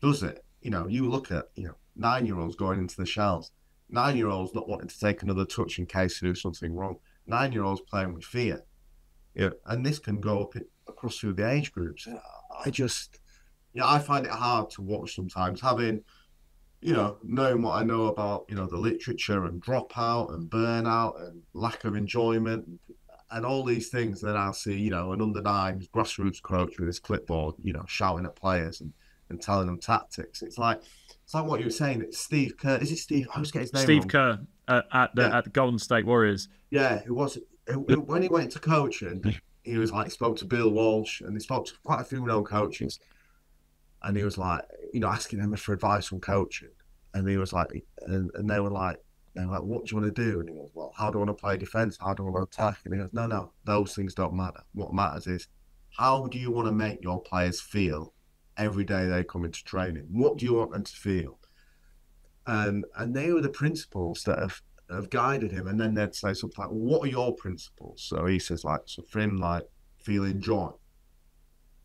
does it? You look at, 9-year-olds going into the shells, 9-year-olds not wanting to take another touch in case they do something wrong, 9-year-olds playing with fear. Yeah, and this can go up across through the age groups. I find it hard to watch sometimes, having, knowing what I know about, the literature and dropout and burnout and lack of enjoyment and all these things. Then I'll see, an under 9 grassroots coach with his clipboard, shouting at players and telling them tactics. It's like what you were saying. It's Steve Kerr. Is it Steve? I always get his name Steve wrong. Kerr at the Golden State Warriors. Yeah, it was. When he went into coaching, he was like, spoke to Bill Walsh, and he spoke to quite a few known coaches, and he was like, asking them for advice on coaching, and he was like, and they were like, what do you want to do? And he goes, well, how do I want to play defense? How do I want to attack? And he goes, no, those things don't matter. What matters is, how do you want to make your players feel every day they come into training? What do you want them to feel? And they were the principles that have guided him. And then they'd say something like, well, what are your principles? So he says, so for him, feeling joy.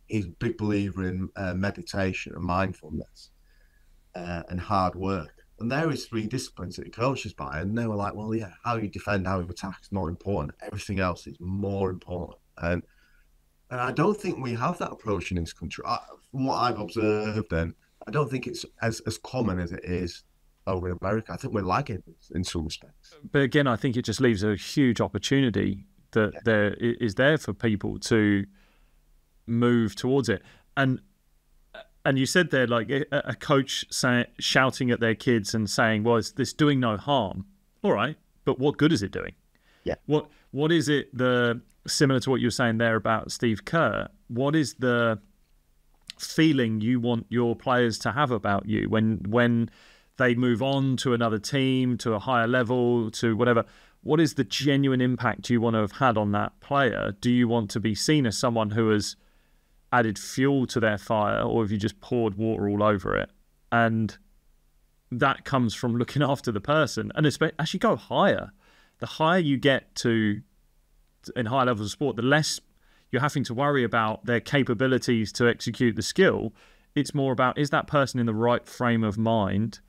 He's a big believer in meditation and mindfulness and hard work. And there is 3 disciplines that he coaches by. And they were like, well, yeah, how you defend, how you attack is not important. Everything else is more important. And I don't think we have that approach in this country. From what I've observed, then, I don't think it's as common as it is over in America. I think we're lagging in some respects. But again, I think it just leaves a huge opportunity that there is there for people to move towards it. And you said there, like a coach shouting at their kids and saying, well, is this doing no harm? All right, but what good is it doing? Yeah. What is it, similar to what you were saying there about Steve Kerr, what is the feeling you want your players to have about you when they move on to another team, to a higher level, to whatever. What is the genuine impact you want to have had on that player? Do you want to be seen as someone who has added fuel to their fire, or have you just poured water all over it? And that comes from looking after the person. And as you go higher, the higher you get to in higher levels of sport, the less you're having to worry about their capabilities to execute the skill. It's more about, is that person in the right frame of mind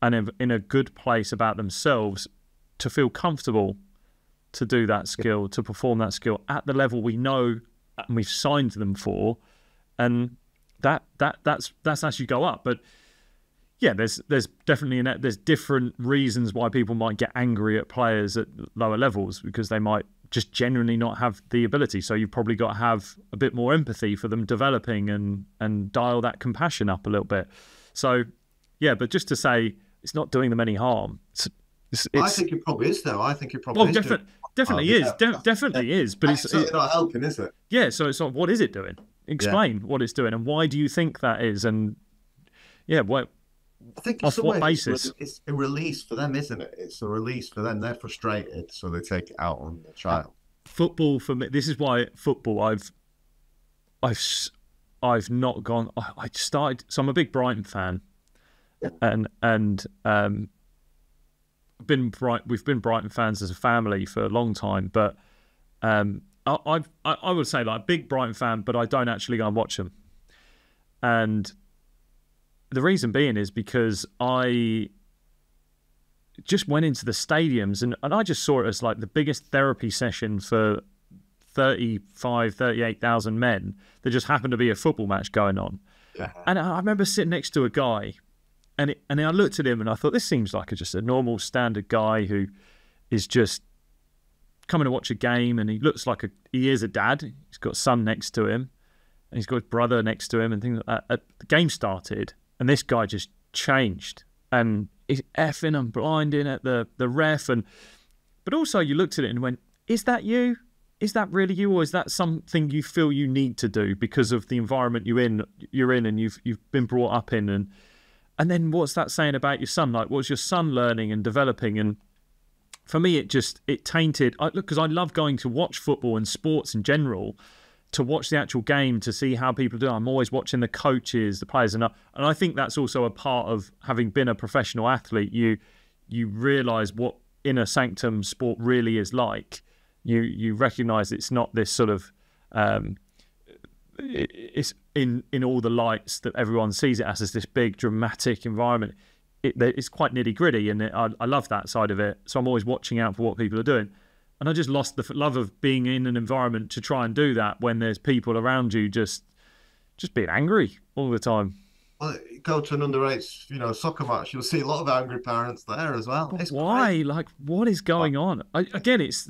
and in a good place about themselves to feel comfortable to do that skill, to perform that skill at the level we know and we've signed them for. And that's as you go up. But yeah, there's definitely there's different reasons why people might get angry at players at lower levels, because they might just genuinely not have the ability. So you've probably got to have a bit more empathy for them developing and dial that compassion up a little bit. So yeah, but just to say, it's not doing them any harm. I think it probably is, though. I think it probably is. Definitely is. Definitely is. But it's not helping, is it? Yeah. So it's not. What is it doing? Explain what it's doing, and why do you think that is? And yeah, I think off what basis? It's a release for them, isn't it? It's a release for them. They're frustrated, so they take it out on the child. Football for me. This is why football. I've not gone. I started. So I'm a big Brighton fan, and we've been Brighton fans as a family for a long time. But I would say like a big Brighton fan, but I don't actually go and watch them. And the reason being is because I just went into the stadiums and I just saw it as like the biggest therapy session for 38,000 men. There just happened to be a football match going on. Yeah. And I remember sitting next to a guy and I looked at him and I thought, this seems like just a normal standard guy who is just coming to watch a game, and he looks like he is a dad. He's got a son next to him and he's got his brother next to him and things like that. The game started and this guy just changed and he's effing and blinding at the ref. But also you looked at it and went, is that you? Is that really you? Or is that something you feel you need to do because of the environment you're in and you've been brought up in? And then what's that saying about your son? Like, what's your son learning and developing? And for me, it tainted. Because I love going to watch football and sports in general, to watch the actual game, to see how people do. I'm always watching the coaches, the players, and I think that's also a part of having been a professional athlete. You realise what inner sanctum sport really is like. You recognise it's not this sort of it's in all the lights that everyone sees it as this big dramatic environment. It's quite nitty gritty, and I love that side of it. So I'm always watching out for what people are doing. And I just lost the love of being in an environment to try and do that when there's people around you just being angry all the time. Well, go to an under-8, soccer match, you'll see a lot of angry parents there as well. But why? Crazy. Like, what is going on? Again, it's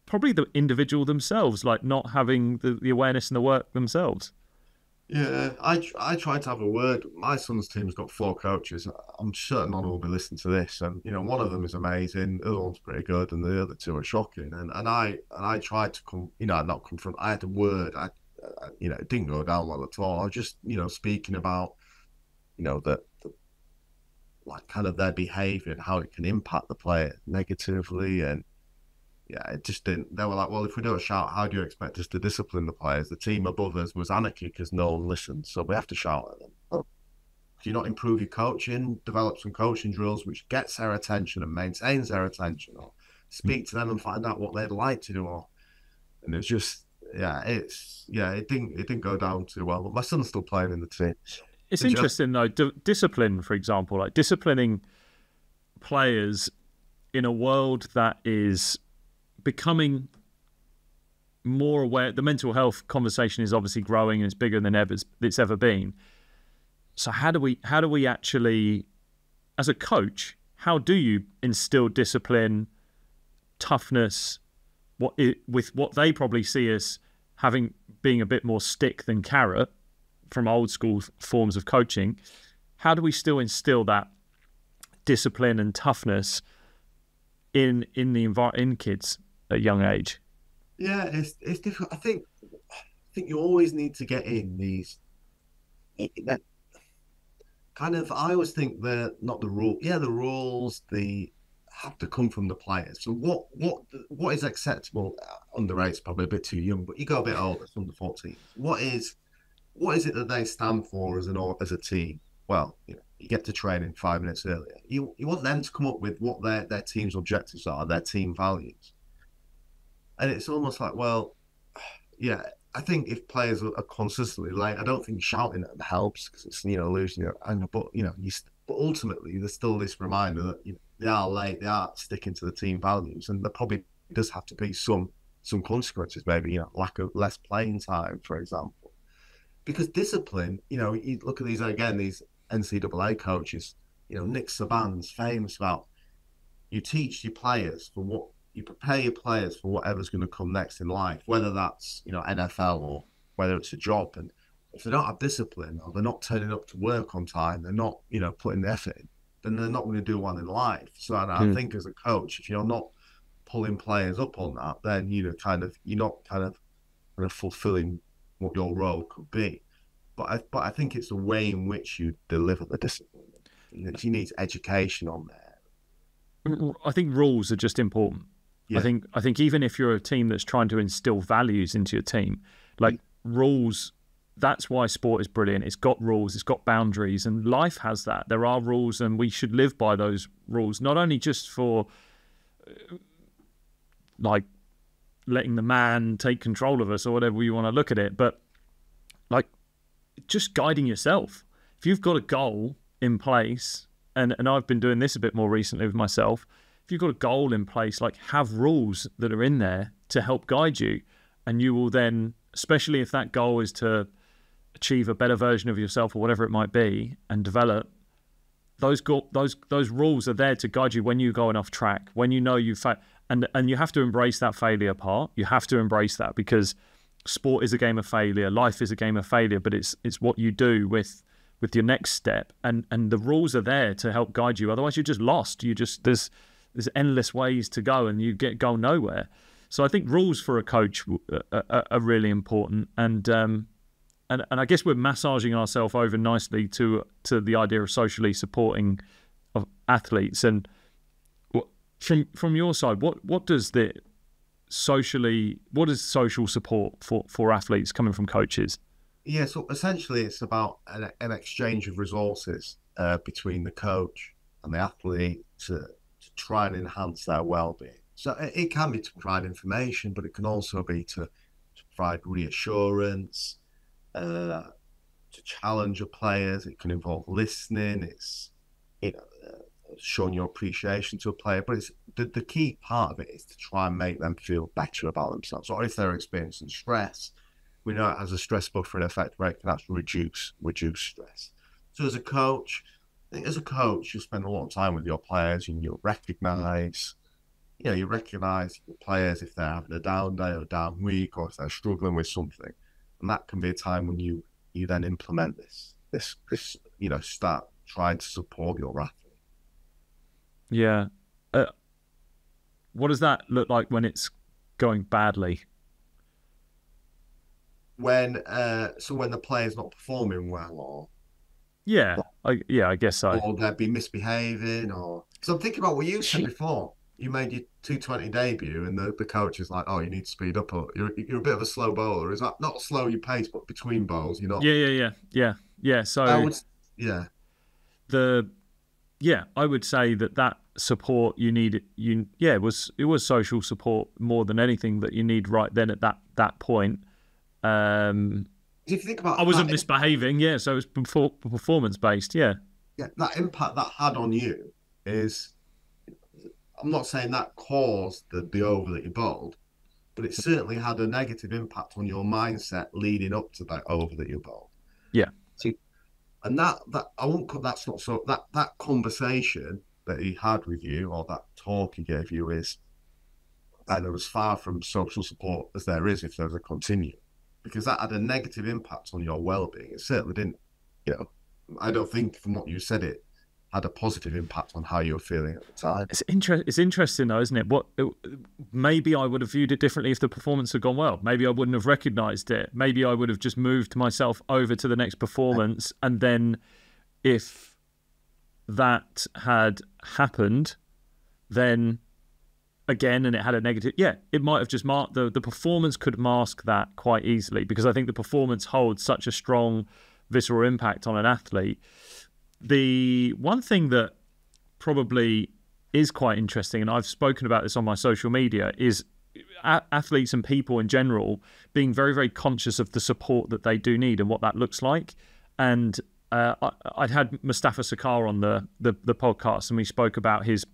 probably the individual themselves, like not having the awareness and the work themselves. Yeah, I tried to have a word. My son's team's got 4 coaches. I'm certain none will be listening to this. And one of them is amazing, the other one's pretty good, and the other 2 are shocking. And I tried to not confront. I had a word. It didn't go down well at all. I was just speaking about the like kind of their behaviour and how it can impact the player negatively. And yeah, it just didn't. They were like, well, if we don't shout, how do you expect us to discipline the players? The team above us was anarchy because no one listened, so we have to shout at them. Do you not improve your coaching, develop some coaching drills which gets their attention and maintains their attention, or speak to them and find out what they'd like to do? And it's just, it didn't go down too well. But my son's still playing in the team. It's interesting though, discipline, for example, like disciplining players in a world that is becoming more aware. The mental health conversation is obviously growing and it's bigger than it's ever been. So how do we actually, as a coach, how do you instill discipline, toughness, with what they probably see as being a bit more stick than carrot from old school forms of coaching? How do we still instill that discipline and toughness in kids at a young age? Yeah, it's difficult. I think you always need to get in that kind of, I always think that not the rule, yeah, the rules, the have to come from the players. So what is acceptable? Under eight's probably a bit too young, but you go a bit older, it's under 14. What is it that they stand for as a team? Well, you get to training 5 minutes earlier. You want them to come up with what their team's objectives are, their team values, and it's almost like, well, yeah. I think if players are consistently late, I don't think shouting at them helps because it's losing your anger. But but ultimately there's still this reminder that they are late, they are sticking to the team values, and there probably does have to be some consequences, maybe lack of less playing time, for example. Because discipline, you look at these NCAA coaches, Nick Saban's famous about you teach your players for what you prepare your players for whatever's going to come next in life, whether that's NFL or whether it's a job. And if they don't have discipline or they're not turning up to work on time, they're not putting the effort in, then they're not going to do one in life. So I think as a coach, if you're not pulling players up on that, then you're not kind of fulfilling what your role could be. But I think it's the way in which you deliver the discipline. You need education on there. I think rules are just important. Yeah. I think even if you're a team that's trying to instill values into your team, like rules, that's why sport is brilliant. It's got rules, it's got boundaries, and life has that. There are rules, and we should live by those rules, not only just for like letting the man take control of us or whatever you want to look at it, but like just guiding yourself. If you've got a goal in place, and I've been doing this a bit more recently with myself, if you've got a goal in place, like have rules that are in there to help guide you, and you will then, especially if that goal is to achieve a better version of yourself or whatever it might be and develop, those rules are there to guide you when you're going off track, when you've and you have to embrace that failure part. You have to embrace that, because sport is a game of failure, life is a game of failure, but it's what you do with your next step, and the rules are there to help guide you. Otherwise you're just lost. There's endless ways to go and you go nowhere. So I think rules for a coach are really important, and I guess we're massaging ourselves over nicely to the idea of socially supporting of athletes. And from your side, what does social support for athletes coming from coaches? Yeah, so essentially it's about an exchange of resources between the coach and the athlete to try and enhance their well-being. So it can be to provide information, but it can also be to provide reassurance, to challenge your players. It can involve listening. It's showing your appreciation to a player. But it's the key part of it is to try and make them feel better about themselves. Or if they're experiencing stress, we know it has a stress buffering effect where it can actually reduce stress. So as a coach, I think you spend a lot of time with your players, and you'll recognize your players if they're having a down day or down week, or if they're struggling with something. And that can be a time when you then implement this start trying to support your athlete. Yeah. What does that look like when it's going badly? When the player's not performing well, or I guess so, or they'd be misbehaving, or because I'm thinking about what you said before. You made your 220 debut, and the coach is like, "Oh, you need to speed up, or you're a bit of a slow bowler." Is that not slow your pace, but between bowls, you're not? Yeah. So I would say that support you need. It was social support more than anything that you need right then at that point. If you think about, I wasn't misbehaving, so it was performance based, that impact that had on you is, I'm not saying that caused the over that you bowled, but it certainly had a negative impact on your mindset leading up to that over that you bowled. Yeah. See, and that I won't cut. That's not so. That conversation that he had with you, or that talk he gave you, is either as far from social support as there is if there's a continuum. Because that had a negative impact on your well-being. It certainly didn't, I don't think from what you said it had a positive impact on how you were feeling at the time. It's interesting though, isn't it? Maybe I would have viewed it differently if the performance had gone well. Maybe I wouldn't have recognised it. Maybe I would have just moved myself over to the next performance, and then if that had happened, then again, and it had a negative, it might have just marked the performance could mask that quite easily, because I think the performance holds such a strong visceral impact on an athlete. The one thing that probably is quite interesting, and I've spoken about this on my social media, is athletes and people in general being very, very conscious of the support that they do need and what that looks like. And I'd had Mustafa Sakar on the podcast, and we spoke about his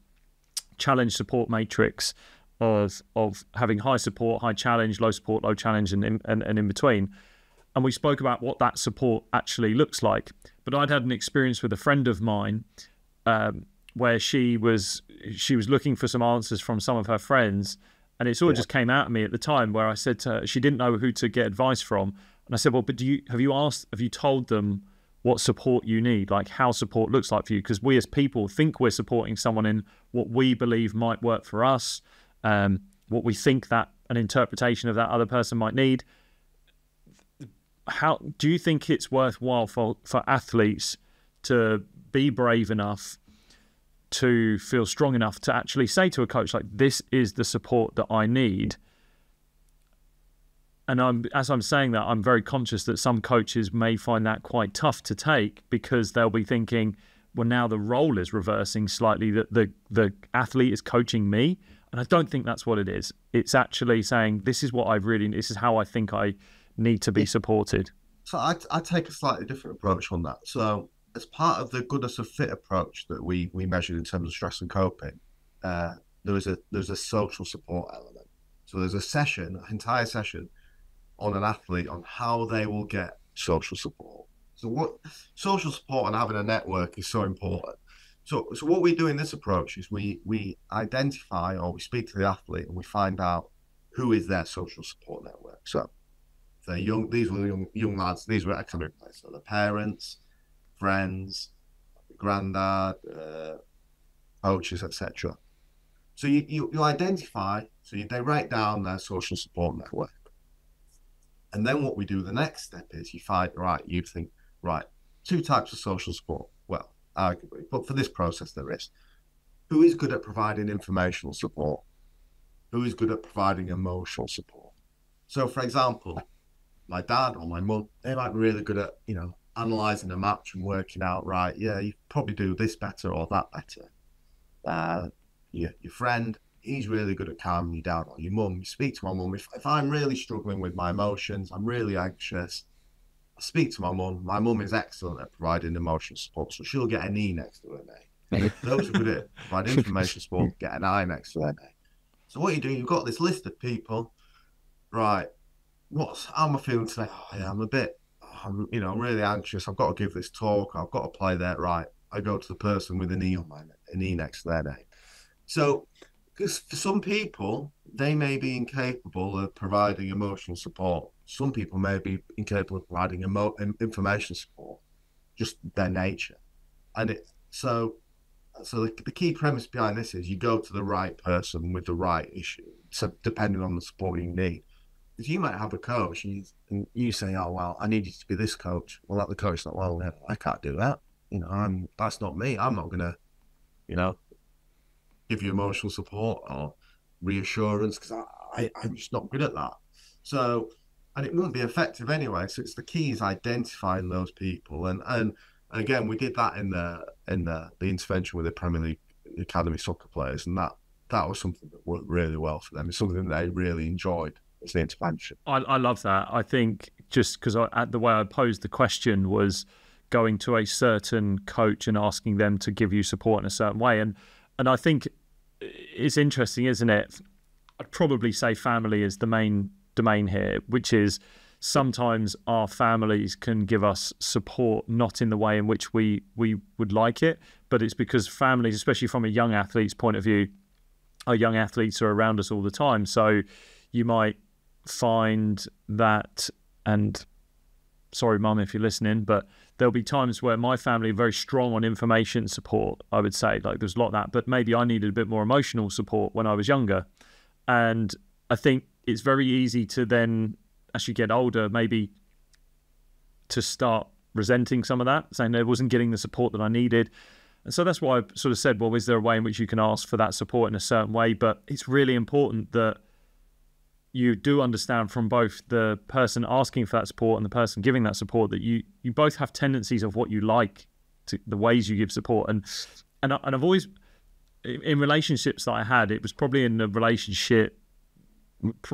challenge support matrix of having high support, high challenge, low support, low challenge, and in between. And we spoke about what that support actually looks like. But I'd had an experience with a friend of mine where she was looking for some answers from some of her friends, and it sort of just came out of me at the time where I said to her, she didn't know who to get advice from, and I said, well, but have you told them what support you need, like how support looks like for you? Because we as people think we're supporting someone in what we believe might work for us, what we think that an interpretation of that other person might need. How do you think it's worthwhile for athletes to be brave enough, to feel strong enough to actually say to a coach, like, this is the support that I need? And as I'm saying that, I'm very conscious that some coaches may find that quite tough to take, because they'll be thinking, well, now the role is reversing slightly, that the athlete is coaching me. And I don't think that's what it is. It's actually saying, this is how I think I need to be supported. So I take a slightly different approach on that. So as part of the goodness of fit approach that we measured in terms of stress and coping, there's a social support element. So there's an entire session on an athlete on how they will get social support. So what social support and having a network is so important. So what we do in this approach is we identify, or we speak to the athlete, and we find out who is their social support network. So they're young, these were young lads, these were academic players. So the parents, friends, granddad, coaches, etc. So you identify, they write down their social support network. And then what we do, the next step is you think, two types of social support. Well, arguably, but for this process there is. Who is good at providing informational support? Who is good at providing emotional support? So, for example, my dad or my mum, they might be really good at, analysing a match and working out, you probably do this better or that better. Your friend, he's really good at calming you down, or your mum. You speak to my mum. If I'm really struggling with my emotions, I'm really anxious, I speak to my mum. My mum is excellent at providing emotional support, so she'll get an E next to her name. Those who are good at providing information support get an I next to their name. So what you do, you've got this list of people, right? How am I feeling today? I'm really anxious. I've got to give this talk. I've got to play that right. I go to the person with an E next to their name. So, because for some people, they may be incapable of providing emotional support. Some people may be incapable of providing information support, just their nature. And so the key premise behind this is you go to the right person with the right issue. So depending on the support you need. Because you might have a coach and you say, oh, well, I need you to be this coach. Well, the coach's not, well, I can't do that. That's not me. I'm not going to, give you emotional support or reassurance, because I'm just not good at that. So, and it wouldn't be effective anyway. So it's the key is identifying those people. And again, we did that in the intervention with the Premier League Academy soccer players, and that was something that worked really well for them. It's something that they really enjoyed. It's the intervention. I love that. I think just because the way I posed the question was going to a certain coach and asking them to give you support in a certain way. And I think it's interesting, isn't it? I'd probably say family is the main domain here, which is sometimes our families can give us support not in the way in which we would like it, but it's because families, especially from a young athlete's point of view, our young athletes are around us all the time. So you might find that, and sorry, Mum, if you're listening, but there'll be times where my family are very strong on information support, I would say. Like there's a lot of that, but maybe I needed a bit more emotional support when I was younger. And I think it's very easy to then, as you get older, maybe to start resenting some of that, saying I wasn't getting the support that I needed. And so that's why I sort of said, well, is there a way in which you can ask for that support in a certain way? But it's really important that you do understand from both the person asking for that support and the person giving that support that you both have tendencies of what you like, the ways you give support. And I've always, in relationships that I had, it was probably in a relationship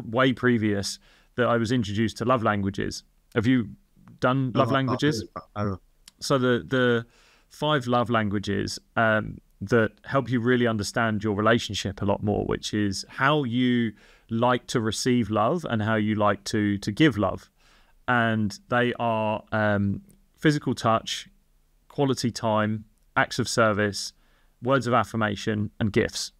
way previous that I was introduced to love languages. Have you done love languages? So the 5 love languages that help you really understand your relationship a lot more, which is how you like to receive love and how you like to give love. And they are physical touch, quality time, acts of service, words of affirmation, and gifts.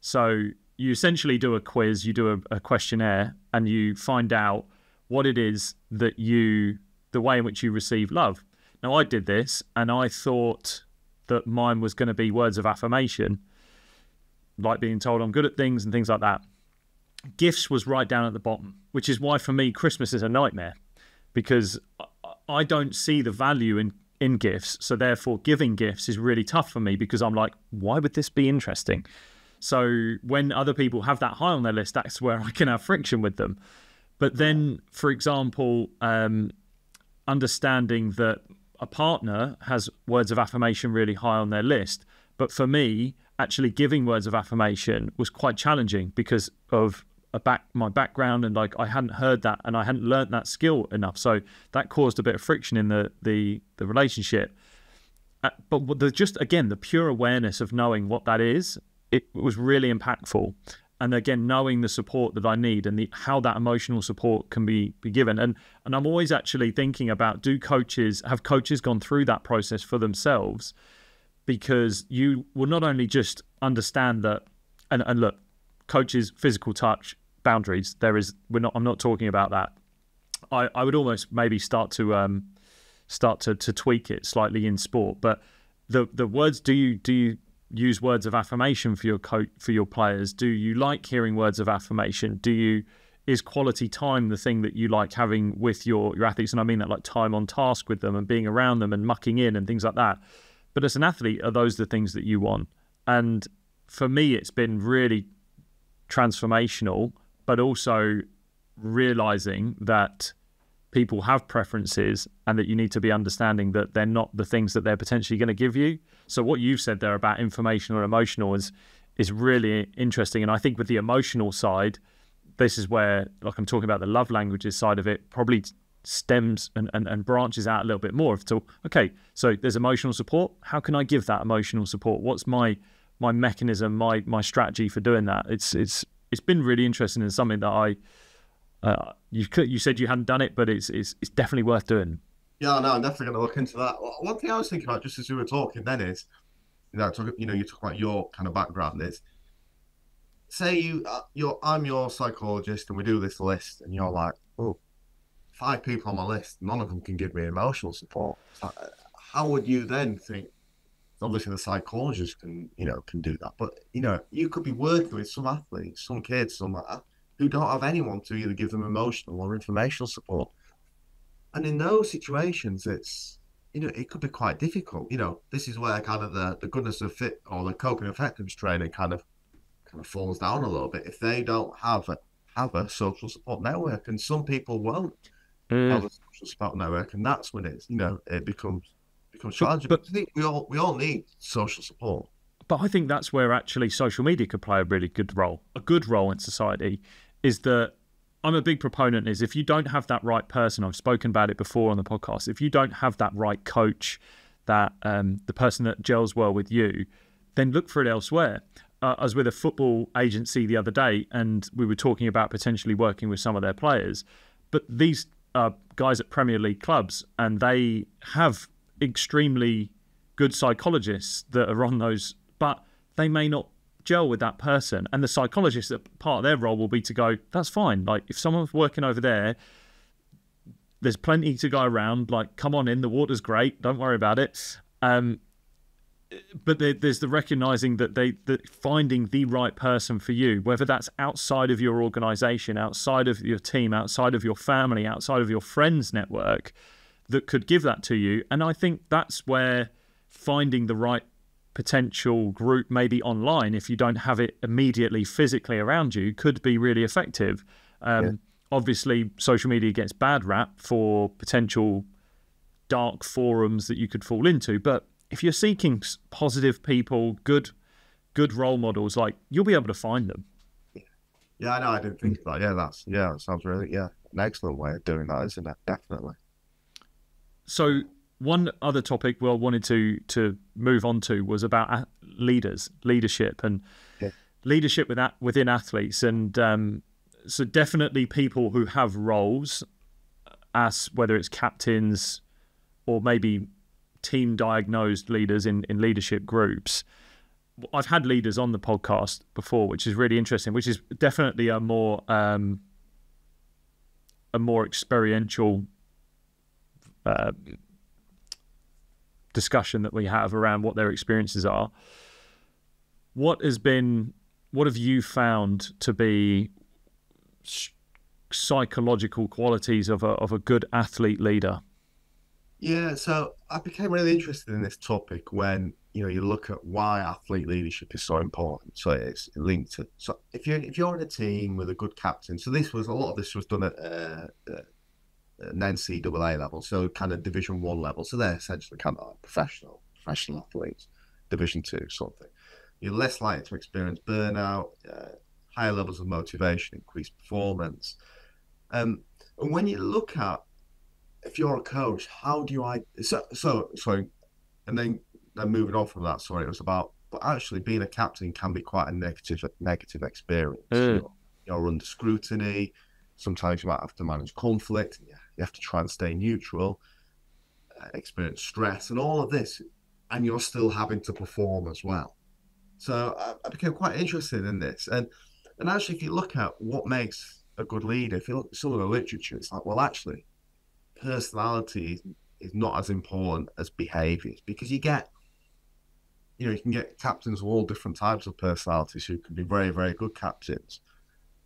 So you essentially do a quiz, you do a questionnaire, and you find out what it is that the way in which you receive love. Now, I did this, and I thought that mine was going to be words of affirmation, like being told I'm good at things and things like that. Gifts was right down at the bottom, which is why for me, Christmas is a nightmare, because I don't see the value in gifts. So therefore, giving gifts is really tough for me because I'm like, why would this be interesting? So when other people have that high on their list, that's where I can have friction with them. But then, for example, understanding that a partner has words of affirmation really high on their list. But for me, actually giving words of affirmation was quite challenging because of my background, and like I hadn't heard that and I hadn't learned that skill enough. So that caused a bit of friction in the relationship. But the pure awareness of knowing what that is, it was really impactful. And again, knowing the support that I need and how that emotional support can be given. And I'm always actually thinking about, have coaches gone through that process for themselves? Because you will not only just understand that, and look, coaches, physical touch, boundaries, I'm not talking about that. I would almost maybe start to tweak it slightly in sport. But the words, do you use words of affirmation for your players? Do you like hearing words of affirmation? Is quality time the thing that you like having with your athletes? And I mean that like time on task with them and being around them and mucking in and things like that. But as an athlete, are those the things that you want? And for me, it's been really transformational, but also realizing that people have preferences and that you need to be understanding that they're not the things that they're potentially going to give you. So what you've said there about informational and emotional is really interesting. And I think with the emotional side, this is where, like I'm talking about the love languages side of it, probably stems and branches out a little bit more. So, okay, so there's emotional support. How can I give that emotional support? What's my mechanism, my strategy for doing that? It's been really interesting and something that you said you hadn't done it, but it's definitely worth doing. Yeah, no, I'm definitely going to look into that. One thing I was thinking about just as we were talking then is, you talk about your kind of background is, say I'm your psychologist and we do this list and you're like, oh, 5 people on my list, none of them can give me emotional support. So how would you then think? Obviously the psychologist can do that, but you could be working with some athletes, some kids, some like that, who don't have anyone to either give them emotional or informational support. And in those situations, it's, it could be quite difficult. This is where kind of the goodness of fit or the coping effectiveness training kind of falls down a little bit if they don't have a social support network. And some people won't have a social support network, and that's when it becomes challenging. But I think we all need social support. But I think that's where actually social media could play a really good role. A good role in society is that I'm a big proponent is if you don't have that right person, I've spoken about it before on the podcast, if you don't have that right coach, that the person that gels well with you, then look for it elsewhere. I was with a football agency the other day and we were talking about potentially working with some of their players. But these are guys at Premier League clubs and they have extremely good psychologists that are on those, but they may not gel with that person. And the psychologist, part of their role will be to go, that's fine. Like if someone's working over there, there's plenty to go around. Like, come on in, the water's great, don't worry about it. But there's the recognizing that finding the right person for you, whether that's outside of your organization, outside of your team, outside of your family, outside of your friends network, that could give that to you. And I think that's where finding the right potential group, maybe online, if you don't have it immediately physically around you, could be really effective. Obviously, social media gets bad rap for potential dark forums that you could fall into, but if you're seeking positive people, good role models, like, you'll be able to find them. Yeah, I know. I didn't think of that. That sounds really an excellent way of doing that, isn't it? Definitely. So one other topic I wanted to move on to was about leadership, and leadership within athletes, and so definitely people who have roles, as whether it's captains or maybe team diagnosed leaders in leadership groups. I've had leaders on the podcast before, which is really interesting, which is definitely a more experiential discussion that we have around what their experiences are. What have you found to be psychological qualities of a good athlete leader? Yeah, so I became really interested in this topic when, you look at why athlete leadership is so important. So it's linked to, so if you're in a team with a good captain, so a lot of this was done at an NCAA level, so kind of Division 1 level. So they're essentially kind of like professional athletes, Division 2 sort of thing. You're less likely to experience burnout, higher levels of motivation, increased performance. And when you look at, if you're a coach, how do you and then moving on from that, it was about, but actually being a captain can be quite a negative experience. You're under scrutiny. Sometimes you might have to manage conflict. You have to try and stay neutral, experience stress and all of this, and you're still having to perform as well. So I became quite interested in this. And actually, if you look at what makes a good leader, if you look at some of the literature, it's like, well, actually, personality is not as important as behaviors, because you can get captains of all different types of personalities who can be very, very good captains,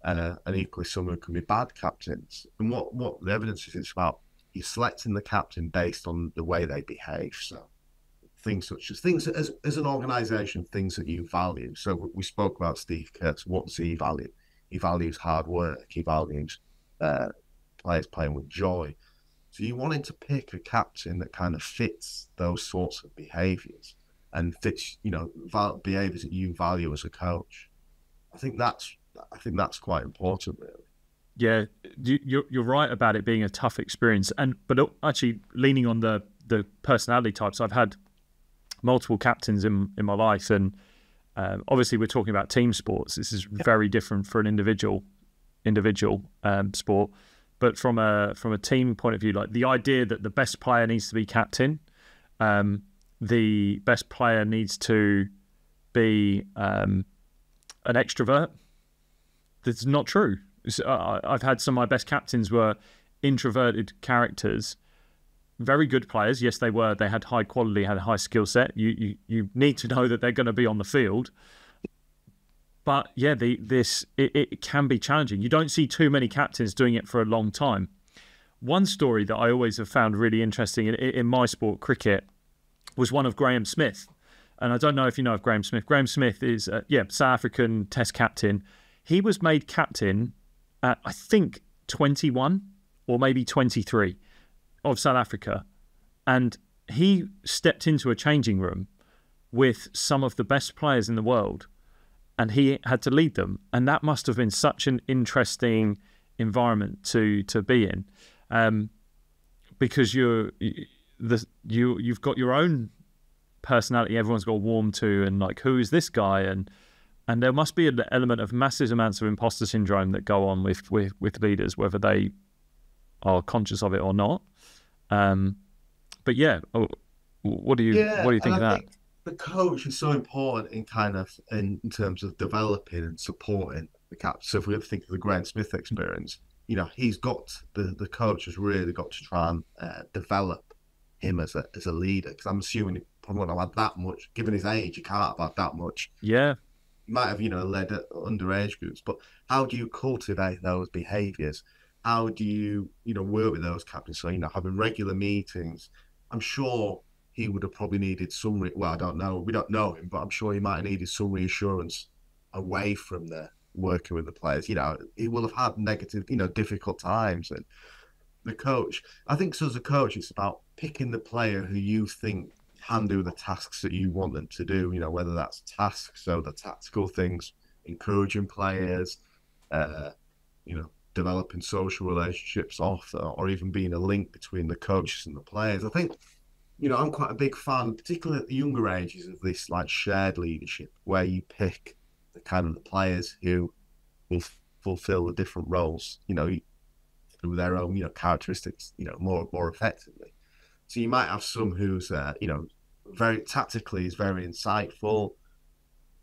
and equally some who can be bad captains. And what the evidence is, it's about you selecting the captain based on the way they behave. So things as an organization, things that you value. So we spoke about Steve Kerr. What does he value? He values hard work. He values players playing with joy. So you wanted to pick a captain that kind of fits those sorts of behaviors and fits, behaviors that you value as a coach. I think that's quite important, really. Yeah, you're right about it being a tough experience, but actually leaning on the personality types, I've had multiple captains in my life, and obviously we're talking about team sports. This is very different for an individual sport. But from a team point of view, like the idea that the best player needs to be captain, the best player needs to be an extrovert, that's not true. I've had some of my best captains were introverted characters, very good players. Yes, they were. They had high quality, had a high skill set. You need to know that they're going to be on the field. But yeah, it can be challenging. You don't see too many captains doing it for a long time. One story that I always have found really interesting in my sport, cricket, was one of Graham Smith. And I don't know if you know of Graham Smith. Graham Smith is, South African Test captain. He was made captain at, I think, 21 or maybe 23 of South Africa. And he stepped into a changing room with some of the best players in the world, and he had to lead them. And that must have been such an interesting environment to be in, because you've got your own personality everyone's got to warm to, and like, who is this guy? And there must be an element of massive amounts of imposter syndrome that go on with leaders, whether they are conscious of it or not. But yeah, what do you think of that? The coach is so important in terms of developing and supporting the captain. So if we think of the Graham Smith experience, he's got the coach has really got to try and develop him as a leader, because I'm assuming he probably won't have had that much, given his age. He can't have had that much. Yeah. He might have, led underage groups, but how do you cultivate those behaviours? How do you, work with those captains? So, having regular meetings. I'm sure he would have probably needed some, well, I don't know. We don't know him, but I'm sure he might have needed some reassurance away from the working with the players. He will have had negative, difficult times. And the coach, I think, so as a coach, it's about picking the player who you think can do the tasks that you want them to do, whether that's tasks, so the tactical things, encouraging players, developing social relationships off, or even being a link between the coaches and the players. I think, I'm quite a big fan, particularly at the younger ages, of this like shared leadership, where you pick the kind of the players who will fulfill the different roles, through their own, characteristics, more effectively. So you might have some who's, very tactically is very insightful,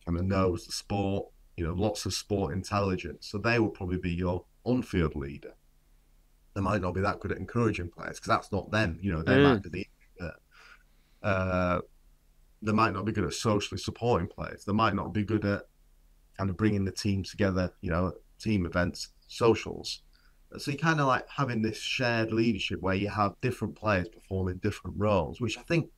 kind of knows the sport, lots of sport intelligence. So they will probably be your on-field leader. They might not be that good at encouraging players, because that's not them. They might be the they might not be good at socially supporting players. They might not be good at kind of bringing the team together, team events, socials. So you kind of like having this shared leadership where you have different players performing different roles, which I think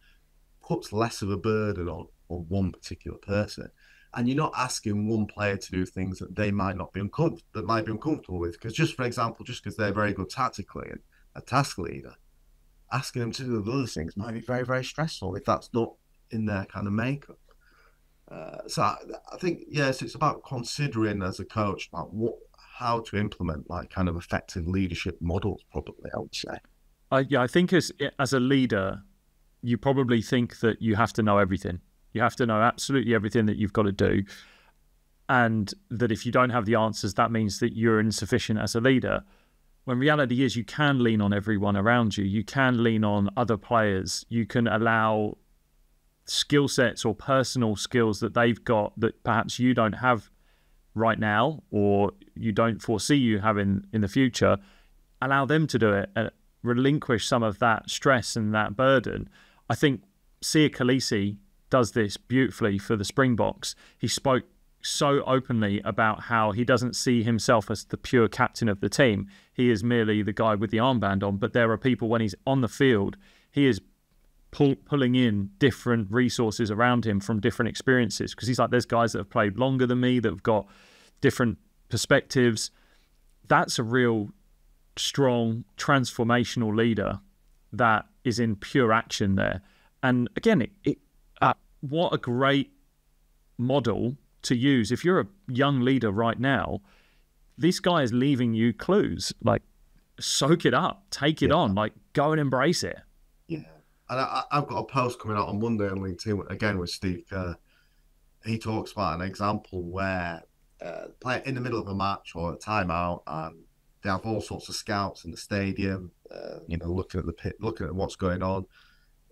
puts less of a burden on one particular person. And you're not asking one player to do things that they might not be uncomfortable with. Because just for example, just because they're very good tactically and a task leader, asking them to do the other things might be very, very stressful if that's not in their kind of makeup. So I think, yes, it's about considering as a coach about how to implement like kind of effective leadership models, probably, I would say. I think as a leader, you probably think that you have to know everything. You have to know absolutely everything that you've got to do. And that if you don't have the answers, that means that you're insufficient as a leader. When reality is you can lean on everyone around you. You can lean on other players. You can allow skill sets or personal skills that they've got that perhaps you don't have right now, or you don't foresee you having in the future. Allow them to do it and relinquish some of that stress and that burden. I think Sia Khaleesi does this beautifully for the Springboks. He spoke so openly about how he doesn't see himself as the pure captain of the team. He is merely the guy with the armband on, but there are people when he's on the field, he is pulling in different resources around him from different experiences, because he's like, there's guys that have played longer than me that have got different perspectives. That's a real strong transformational leader that is in pure action there. And again, what a great model to use. If you're a young leader right now, this guy is leaving you clues, like soak it up, take it on, like go and embrace it. Yeah. And I've got a post coming out on Monday on LinkedIn, again with Steve Kerr. He talks about an example where play in the middle of a match or a timeout, and they have all sorts of scouts in the stadium, looking at the pit, looking at what's going on.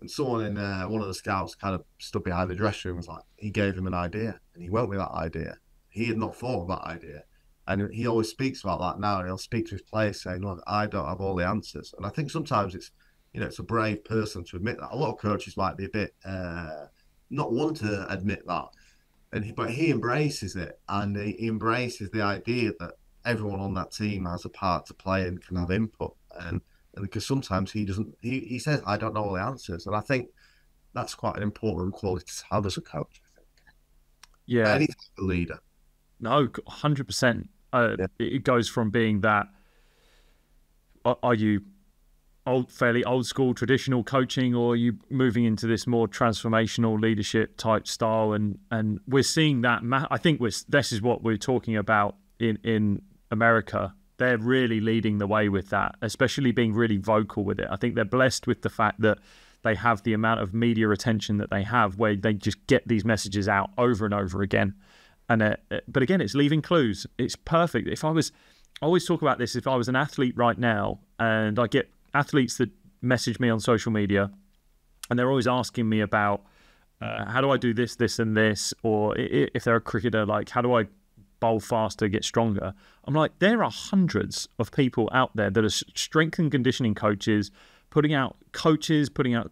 And someone in one of the scouts kind of stood behind the dressing room, was like, he gave him an idea, and he went with that idea. He had not thought of that idea. And he always speaks about that now, and he'll speak to his players saying, look, I don't have all the answers. And I think sometimes it's, it's a brave person to admit that. A lot of coaches might be a bit not want to admit that, but he embraces it, and he embraces the idea that everyone on that team has a part to play and can have input. And because sometimes he doesn't, he says, I don't know all the answers, and I think that's quite an important quality to have as a coach. I think. Yeah, any type of leader. No, 100%. It goes from being that. Are you fairly old school, traditional coaching, or are you moving into this more transformational leadership type style? And we're seeing that. I think this is what we're talking about in America. They're really leading the way with that, especially being really vocal with it. I think they're blessed with the fact that they have the amount of media attention that they have, where they just get these messages out over and over again. And but again, it's leaving clues. It's perfect. I always talk about this. If I was an athlete right now, and I get athletes that message me on social media, and they're always asking me about how do I do this, this, and this, or if they're a cricketer, like how do I bowl faster, get stronger. I'm like, there are hundreds of people out there that are strength and conditioning coaches, putting out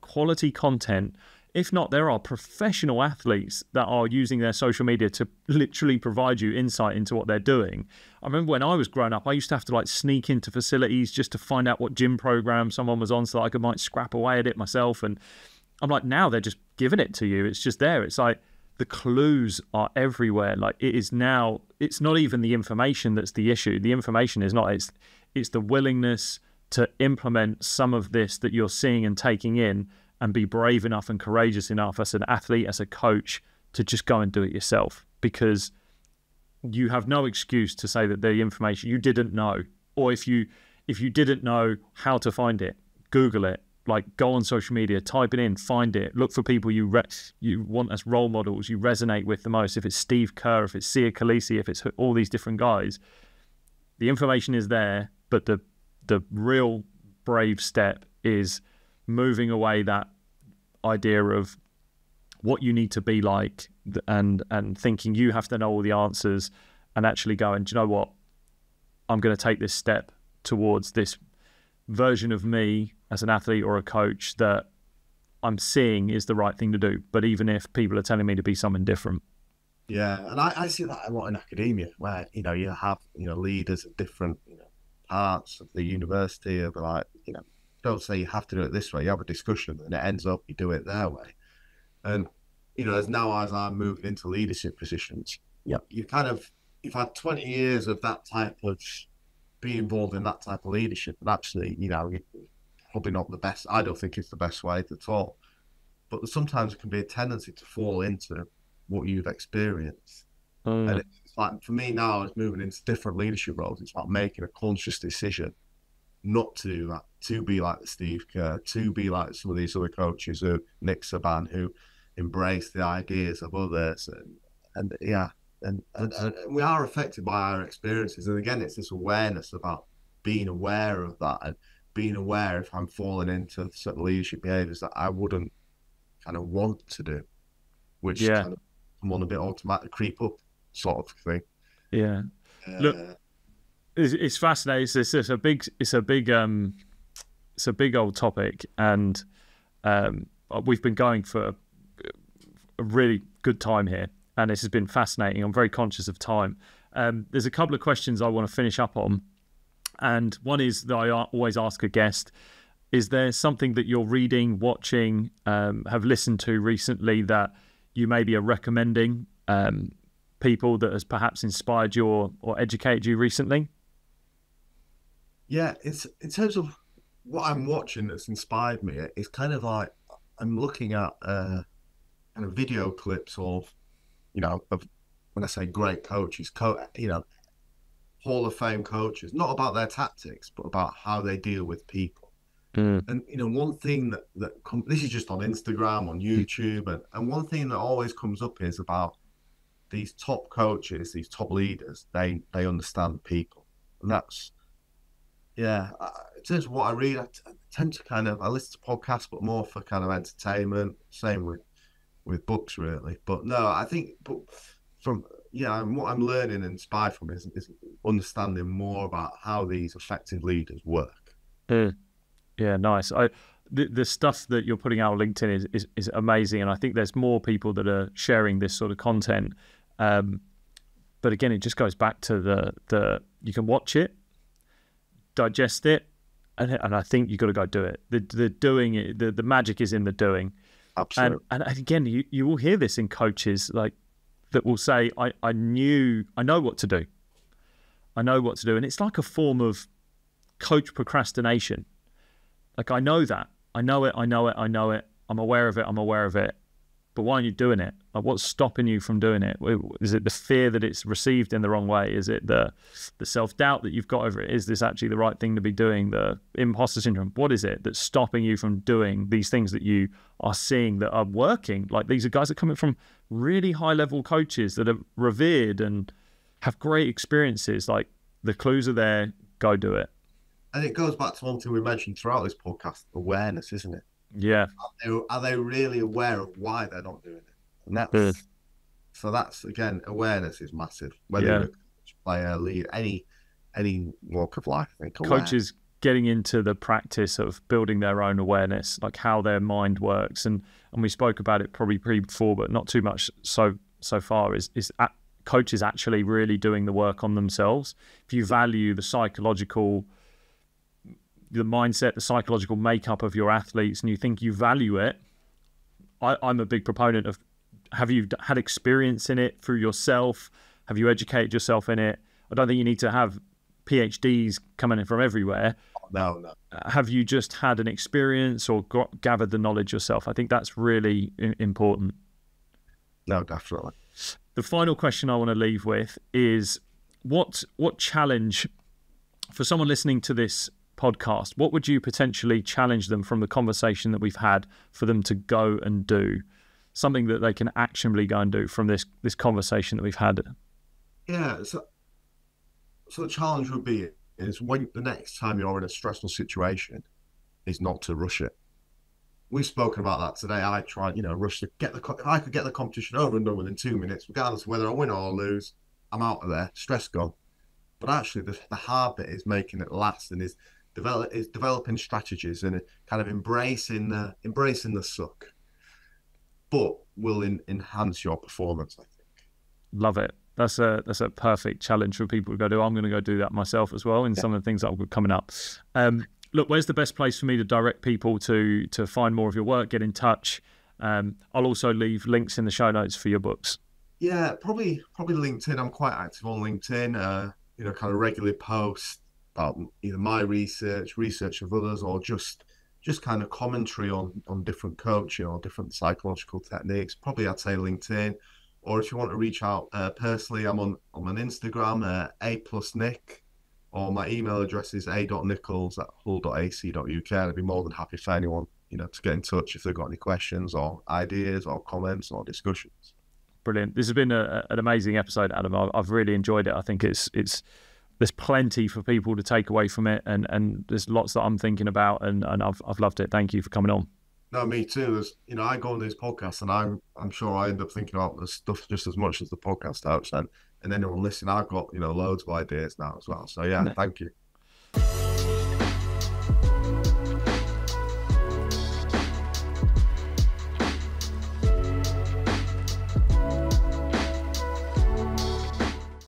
quality content. If not, there are professional athletes that are using their social media to literally provide you insight into what they're doing. I remember when I was growing up, I used to have to like sneak into facilities just to find out what gym program someone was on so that I might scrap away at it myself. And I'm like, now they're just giving it to you. It's just there. It's like the clues are everywhere. Like it is now, it's not even the information that's the issue. The information is not, it's the willingness to implement some of this that you're seeing and taking in, and be brave enough and courageous enough as an athlete, as a coach, to just go and do it yourself, because you have no excuse to say that the information you didn't know, or if you didn't know how to find it, Google it, like go on social media, type it in, find it, look for people you want as role models, you resonate with the most. If it's Steve Kerr, if it's Sia Khaleesi, if it's all these different guys, the information is there, but the real brave step is moving away that idea of what you need to be like and thinking you have to know all the answers, and actually going, do you know what, I'm going to take this step towards this version of me as an athlete or a coach that I'm seeing is the right thing to do, but even if people are telling me to be something different. Yeah, and I see that a lot in academia, where you have leaders at different parts of the university of like don't say you have to do it this way. You have a discussion, and it ends up you do it their way. And as I'm moving into leadership positions, you've had 20 years of that type of being involved in that type of leadership, and actually, probably not the best. I don't think it's the best way at all. But sometimes it can be a tendency to fall into what you've experienced. And it's like, for me now, as moving into different leadership roles, it's like making a conscious decision not to do that, to be like the Steve Kerr, to be like some of these other coaches, Nick Saban, who embrace the ideas of others, and we are affected by our experiences. And again, it's this awareness about being aware of that, and being aware if I'm falling into certain leadership behaviors that I wouldn't kind of want to do, which kind of come on a bit automatic, creep up sort of thing. Yeah. Look, it's fascinating. It's a big old topic, and we've been going for a really good time here, and this has been fascinating. I'm very conscious of time. There's a couple of questions I want to finish up on, and one is that I always ask a guest: is there something that you're reading, watching, have listened to recently that you maybe are recommending people that has perhaps inspired you or educated you recently? Yeah, it's in terms of what I'm watching that's inspired me. It's kind of like I'm looking at kind of video clips of when I say great coaches, Hall of Fame coaches, not about their tactics, but about how they deal with people. And one thing that this is just on Instagram, on YouTube, and one thing that always comes up is about these top coaches, these top leaders. They understand people, and that's in terms of what I read. I tend to I listen to podcasts, but more for kind of entertainment. Same with books, really. But no, I think from what I'm learning and inspired from is understanding more about how these effective leaders work. Yeah, nice. The stuff that you're putting out on LinkedIn is amazing, and I think there's more people that are sharing this sort of content. But again, it just goes back to the you can watch it, digest it, and I think you got to go do it. The doing it, the magic is in the doing. Absolutely. And again, you will hear this in coaches like that will say, I know what to do. I know what to do. And it's like a form of coach procrastination. Like, I know that. I know it. I'm aware of it. But why aren't you doing it? Like, what's stopping you from doing it? Is it the fear that it's received in the wrong way? Is it the self-doubt that you've got over it? Is this actually the right thing to be doing? The imposter syndrome? What is it that's stopping you from doing these things that you are seeing that are working? Like, these are guys that are coming from really high-level coaches that are revered and have great experiences. Like, the clues are there. Go do it. And it goes back to one thing we mentioned throughout this podcast, awareness, isn't it? Yeah. Are they really aware of why they're not doing it? And that's again, awareness is massive. Whether you're a player, lead, any walk of life, I think. Coaches getting into the practice of building their own awareness, like how their mind works, and we spoke about it probably before, but not too much so far. Is coaches actually really doing the work on themselves? If you value the psychological, the mindset, the psychological makeup of your athletes, and you think you value it, I'm a big proponent of, have you had experience in it through yourself? Have you educated yourself in it? I don't think you need to have PhDs coming in from everywhere. No. Have you just had an experience or gathered the knowledge yourself? I think that's really important. No, definitely. The final question I want to leave with is, what challenge, for someone listening to this podcast, what would you potentially challenge them from the conversation that we've had for them to go and do? Something that they can actionably go and do from this conversation that we've had. Yeah, so the challenge would be is, when the next time you're in a stressful situation, is not to rush it. We've spoken about that today. I tried, rush to get if I could get the competition over and done within 2 minutes, regardless of whether I win or lose, I'm out of there, stress gone. But actually, the hard bit is making it last, and is developing strategies and kind of embracing the suck, but will enhance your performance, I think. Love it. That's a perfect challenge for people to go do. I'm going to go do that myself as well in some of the things that are coming up. Look, where's the best place for me to direct people to find more of your work, get in touch? I'll also leave links in the show notes for your books. Yeah, probably LinkedIn. I'm quite active on LinkedIn. Kind of regularly post about either my research of others, or just kind of commentary on different coaching or different psychological techniques. Probably I'd say LinkedIn. Or if you want to reach out personally, I'm on Instagram, A+Nick, or my email address is a.nichols@hull.ac.uk. I'd be more than happy for anyone, to get in touch if they've got any questions or ideas or comments or discussions. Brilliant. This has been an amazing episode, Adam. I've really enjoyed it. I think it's there's plenty for people to take away from it, and there's lots that I'm thinking about, and I've loved it. Thank you for coming on. No, me too. I go on these podcasts, and I'm sure I end up thinking about the stuff just as much as the podcast outs, and anyone listening, I've got loads of ideas now as well. So yeah, thank you.